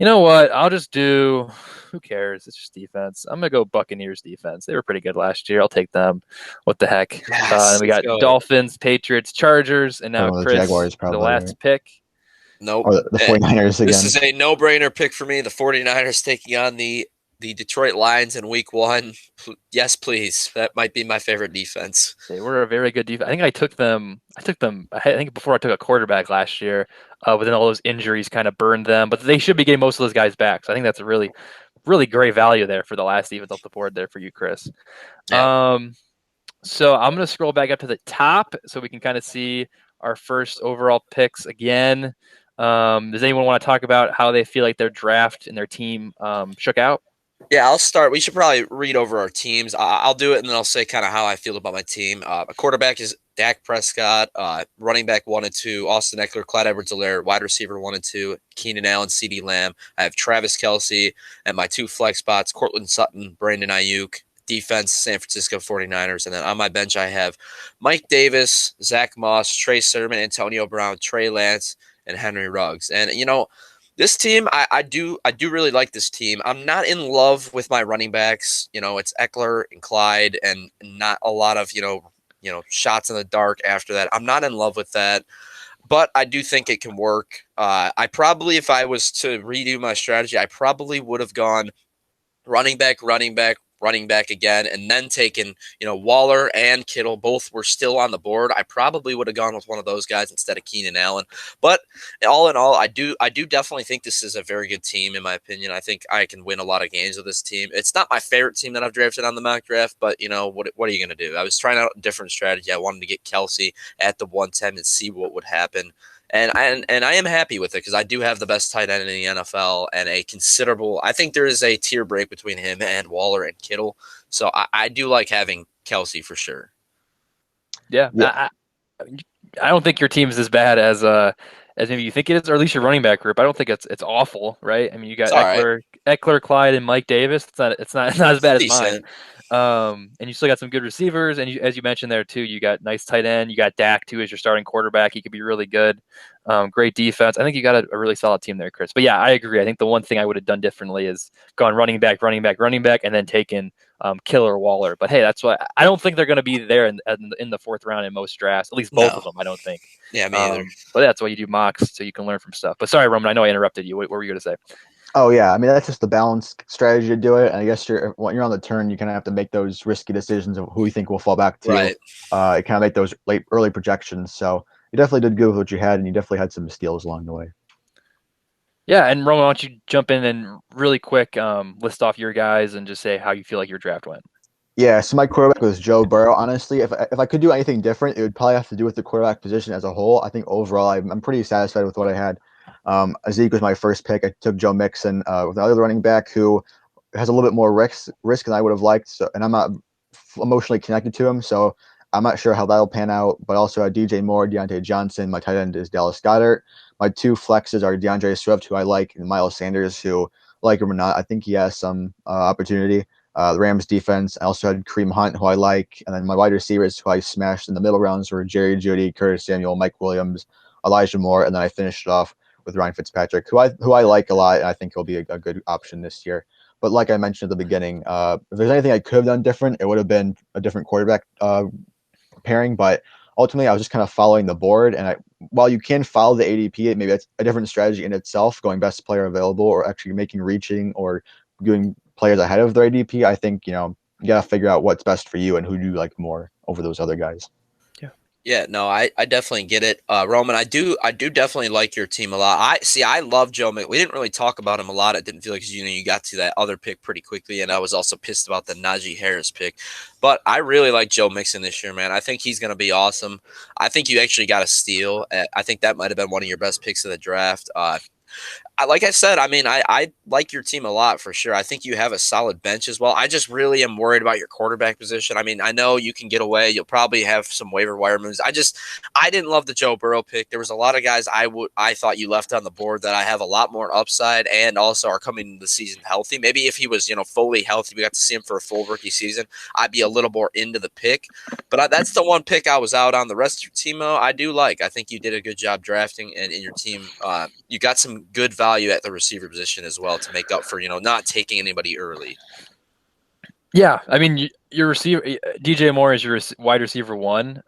know what? I'll just do. Who cares? It's just defense. I'm gonna go Buccaneers defense. They were pretty good last year. I'll take them. What the heck? Yes, And we got go. Dolphins, Patriots, Chargers, and now The Chris, Jaguars the probably, last right? pick. Nope. Or the 49ers again. This is a no-brainer pick for me. The 49ers taking on the Detroit Lions in week 1. Yes, please. That might be my favorite defense. They were a very good defense. I think I took them. I think before I took a quarterback last year. But then all those injuries kind of burned them. But they should be getting most of those guys back. So I think that's a really, really great value there for the last defense off the board there for you, Chris. Yeah. So I'm going to scroll back up to the top so we can kind of see our first overall picks again. Does anyone want to talk about how they feel like their draft and their team shook out? Yeah, I'll start. We should probably read over our teams. I'll do it, and then I'll say kind of how I feel about my team. A quarterback is Dak Prescott. Running back 1 and 2, Austin Eckler, Clyde Edwards-Helaire. Wide receiver 1 and 2, Keenan Allen, CeeDee Lamb. I have Travis Kelce, and my 2 flex spots, Cortland Sutton, Brandon Ayuk. Defense, San Francisco 49ers. And then on my bench, I have Mike Davis, Zach Moss, Trey Sermon, Antonio Brown, Trey Lance, and Henry Ruggs. And, this team, I do really like this team. I'm not in love with my running backs. It's Eckler and Clyde, and not a lot of shots in the dark after that. I'm not in love with that, but I do think it can work. I probably, if I was to redo my strategy, I probably would have gone running back again, and then taken, Waller and Kittle. Both were still on the board. I probably would have gone with one of those guys instead of Keenan Allen. But all in all, I do definitely think this is a very good team, in my opinion. I think I can win a lot of games with this team. It's not my favorite team that I've drafted on the mock draft, but what are you going to do? I was trying out a different strategy. I wanted to get Kelce at the 110 and see what would happen. And I am happy with it because I do have the best tight end in the NFL and a considerable – I think there is a tier break between him and Waller and Kittle. So I do like having Kelce for sure. Yeah. I don't think your team is as bad as maybe you think it is, or at least your running back group. I don't think it's awful, right? I mean, you got Eckler, Clyde, and Mike Davis. It's not as bad as mine. And you still got some good receivers, and as you mentioned there too, you got nice tight end. You got Dak too as your starting quarterback. He could be really good. Great defense. I think you got a really solid team there, Chris. But yeah, I agree. I think the one thing I would have done differently is gone running back, and then taken Killer Waller. But hey, that's why I don't think they're going to be there in the 4th round in most drafts. At least both of them, I don't think. Yeah, me either. But that's why you do mocks, so you can learn from stuff. But sorry, Roman, I know I interrupted you. What were you going to say? Oh yeah, I mean that's just the balanced strategy to do it. And I guess when you're on the turn, you kind of have to make those risky decisions of who you think will fall back to. Right. You kind of make those early projections. So you definitely did good with what you had, and you definitely had some steals along the way. Yeah, and Roman, why don't you jump in and really quick list off your guys and just say how you feel like your draft went. Yeah, so my quarterback was Joe Burrow. Honestly, if I could do anything different, it would probably have to do with the quarterback position as a whole. I think overall, I'm pretty satisfied with what I had. Zeke was my first pick. I took Joe Mixon with another running back who has a little bit more risk than I would have liked. So, and I'm not emotionally connected to him, so I'm not sure how that'll pan out. But also DJ Moore, Deontay Johnson. My tight end is Dallas Goedert. My 2 flexes are DeAndre Swift, who I like, and Miles Sanders, who, like him or not, I think he has some opportunity. The Rams defense, I also had Kareem Hunt, who I like, and then my wide receivers, who I smashed in the middle rounds, were Jerry Jeudy, Curtis Samuel, Mike Williams, Elijah Moore, and then I finished it off with Ryan Fitzpatrick, who I like a lot, and I think he'll be a good option this year. But like I mentioned at the beginning, if there's anything I could have done different, it would have been a different quarterback pairing. But ultimately, I was just kind of following the board. And while you can follow the ADP, maybe that's a different strategy in itself, going best player available or actually reaching or doing players ahead of their ADP. I think, you got to figure out what's best for you and who do you like more over those other guys. Yeah, no, I definitely get it. Roman, I do definitely like your team a lot. I love Joe Mixon. We didn't really talk about him a lot. I didn't feel like, you got to that other pick pretty quickly, and I was also pissed about the Najee Harris pick. But I really like Joe Mixon this year, man. I think he's going to be awesome. I think you actually got a steal. I think that might have been one of your best picks of the draft. Like I said, I like your team a lot for sure. I think you have a solid bench as well. I just really am worried about your quarterback position. I know you can get away. You'll probably have some waiver wire moves. I didn't love the Joe Burrow pick. There was a lot of guys I thought you left on the board that I have a lot more upside and also are coming into the season healthy. Maybe if he was, fully healthy, we got to see him for a full rookie season, I'd be a little more into the pick. But that's the one pick I was out on. The rest of your team, I do like. I think you did a good job drafting, and in your team, you got some good value at the receiver position as well to make up for, not taking anybody early. Yeah, your receiver DJ Moore is your wide receiver one.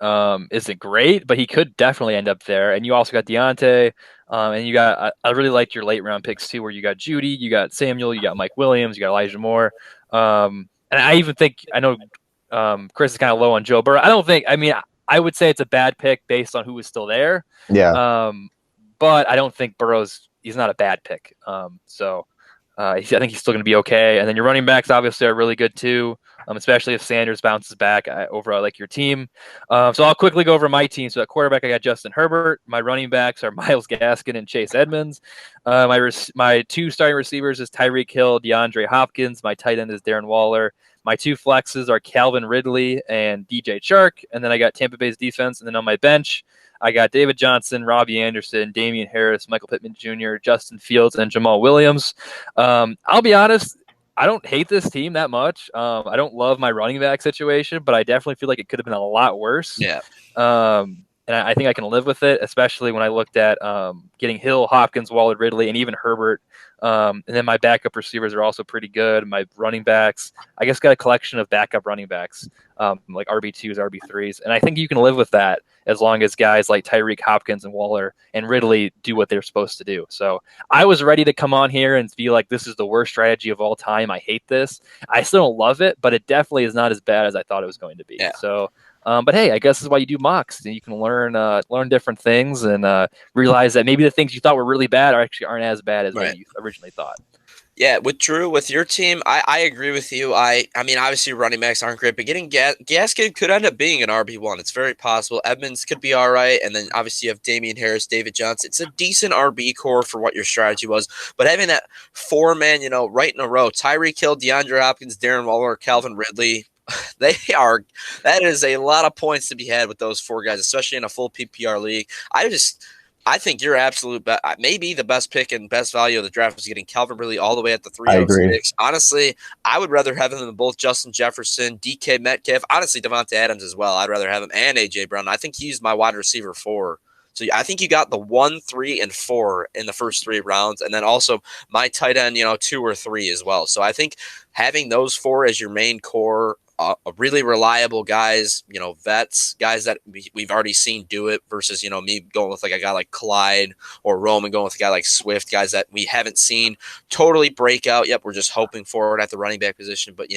Isn't great, but he could definitely end up there. And you also got Deontay, and you got I really liked your late round picks too, where you got Judy, you got Samuel, you got Mike Williams, you got Elijah Moore, and I even think I know Chris is kind of low on Joe Burrow. I would say it's a bad pick based on who was still there. Yeah. But I don't think he's not a bad pick. I think he's still going to be okay. And then your running backs obviously are really good too, especially if Sanders bounces back. Overall, I like your team. So I'll quickly go over my team. So at quarterback, I got Justin Herbert. My running backs are Myles Gaskin and Chase Edmonds. My two starting receivers is Tyreek Hill, DeAndre Hopkins. My tight end is Darren Waller. My two flexes are Calvin Ridley and DJ Chark. And then I got Tampa Bay's defense. And then on my bench, I got David Johnson, Robbie Anderson, Damian Harris, Michael Pittman Jr., Justin Fields, and Jamal Williams. I'll be honest, I don't hate this team that much. I don't love my running back situation, but I definitely feel like it could have been a lot worse. Yeah. And I think I can live with it, especially when I looked at getting Hill, Hopkins, Waller, Ridley, and even Herbert. And then my backup receivers are also pretty good. My running backs, I guess, got a collection of backup running backs, like RB2s, RB3s. And I think you can live with that as long as guys like Tyreek, Hopkins, and Waller and Ridley do what they're supposed to do. So I was ready to come on here and be like, this is the worst strategy of all time. I hate this. I still don't love it, but it definitely is not as bad as I thought it was going to be. Yeah. So but hey, I guess this is why you do mocks. And you can learn different things and realize that maybe the things you thought were really bad aren't as bad as what you originally thought. Yeah, with Drew, with your team, I agree with you. Obviously running backs aren't great, but getting Gaskin could end up being an RB1. It's very possible. Edmonds could be all right, and then obviously you have Damian Harris, David Johnson. It's a decent RB core for what your strategy was, but having that four-man, right in a row, Tyreek Hill, DeAndre Hopkins, Darren Waller, Calvin Ridley, that is a lot of points to be had with those four guys, especially in a full PPR league. I think your absolute maybe the best pick and best value of the draft was getting Calvin Ridley all the way at the 306. Honestly, I would rather have him than both Justin Jefferson, DK Metcalf, honestly Devontae Adams as well. I'd rather have him and AJ Brown. I think he's my wide receiver 4. So I think you got the 1, 3, and 4 in the first 3 rounds, and then also my tight end, 2 or 3 as well. So I think having those 4 as your main core, really reliable guys, vets, guys that we've already seen do it versus, me going with like a guy like Clyde or Roman going with a guy like Swift, guys that we haven't seen totally break out. Yep, we're just hoping for it at the running back position. But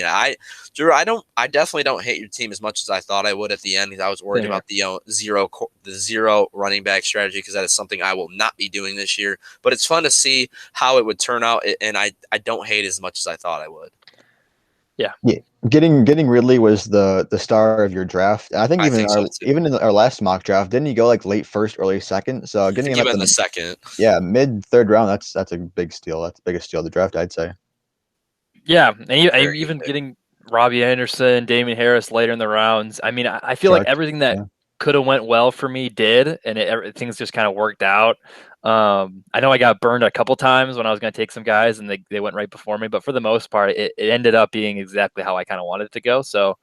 Drew, I definitely don't hate your team as much as I thought I would at the end. I was worried about the zero running back strategy because that is something I will not be doing this year. But it's fun to see how it would turn out, and I don't hate it as much as I thought I would. Yeah. Getting Ridley was the star of your draft. And I think even in our last mock draft, didn't he go like late first, early second? So getting him in the second. Yeah, mid third round, that's a big steal. That's the biggest steal of the draft, I'd say. Yeah, and even getting Robbie Anderson, Damian Harris later in the rounds. I feel like everything that could have went well for me did, and things just kind of worked out. I know I got burned a couple times when I was going to take some guys and they went right before me, but for the most part, it ended up being exactly how I kind of wanted it to go. So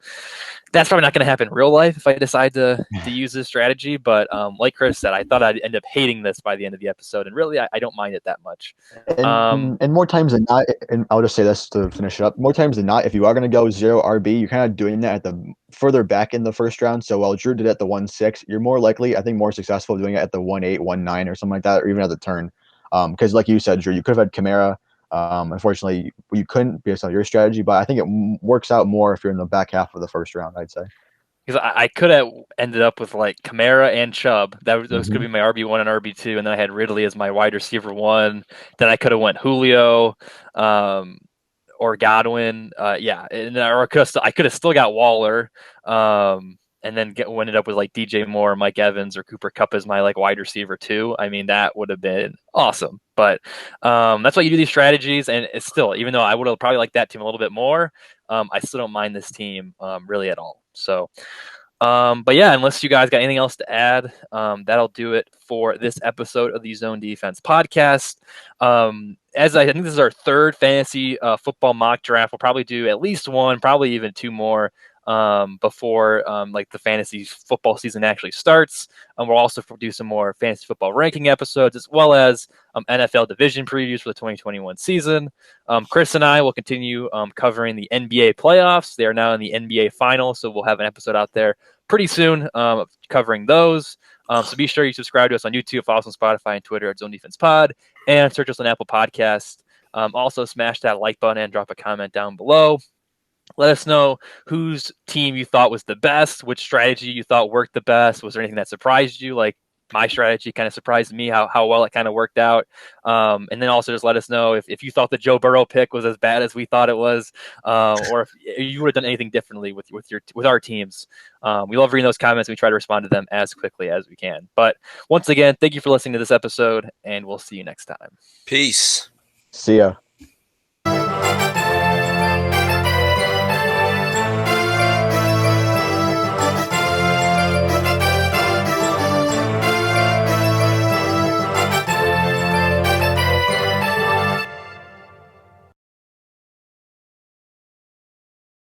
that's probably not going to happen in real life if I decide to use this strategy. But like Chris said, I thought I'd end up hating this by the end of the episode, and really, I don't mind it that much. And more times than not, and I'll just say this to finish it up. More times than not, if you are going to go 0 RB, you're kind of doing that at the further back in the first round. So while Drew did it at the 1-6, you're more likely, I think, more successful doing it at the 1-8, 1-9, or something like that, or even at the turn. Because like you said, Drew, you could have had Kamara. Unfortunately, you couldn't based on your strategy, but I think it works out more if you're in the back half of the first round, I'd say. Because I could have ended up with like Kamara and Chubb. Those could be my RB1 and RB2, and then I had Ridley as my wide receiver 1. Then I could have went Julio, or Godwin. Or I could have still got Waller, and then ended up with like DJ Moore, Mike Evans, or Cooper Kupp as my like wide receiver 2. I mean, that would have been awesome. But that's why you do these strategies, and it's still, even though I would have probably liked that team a little bit more, I still don't mind this team really at all. So, but yeah, unless you guys got anything else to add, that'll do it for this episode of the Zone Defense podcast. As I think this is our third fantasy football mock draft, we'll probably do at least one, probably even 2 more before like the fantasy football season actually starts. We'll also do some more fantasy football ranking episodes, as well as NFL division previews for the 2021 season. Chris and I will continue covering the NBA playoffs. They are now in the NBA finals, so we'll have an episode out there pretty soon covering those. So be sure you subscribe to us on YouTube, follow us on Spotify and Twitter at Zone Defense Pod, and search us on Apple Podcasts. Also, smash that like button and drop a comment down below. Let us know whose team you thought was the best, which strategy you thought worked the best. Was there anything that surprised you? Like my strategy kind of surprised me how well it kind of worked out. And then also just let us know if you thought the Joe Burrow pick was as bad as we thought it was, or if you would have done anything differently with our teams. We love reading those comments. We try to respond to them as quickly as we can. But once again, thank you for listening to this episode, and we'll see you next time. Peace. See ya.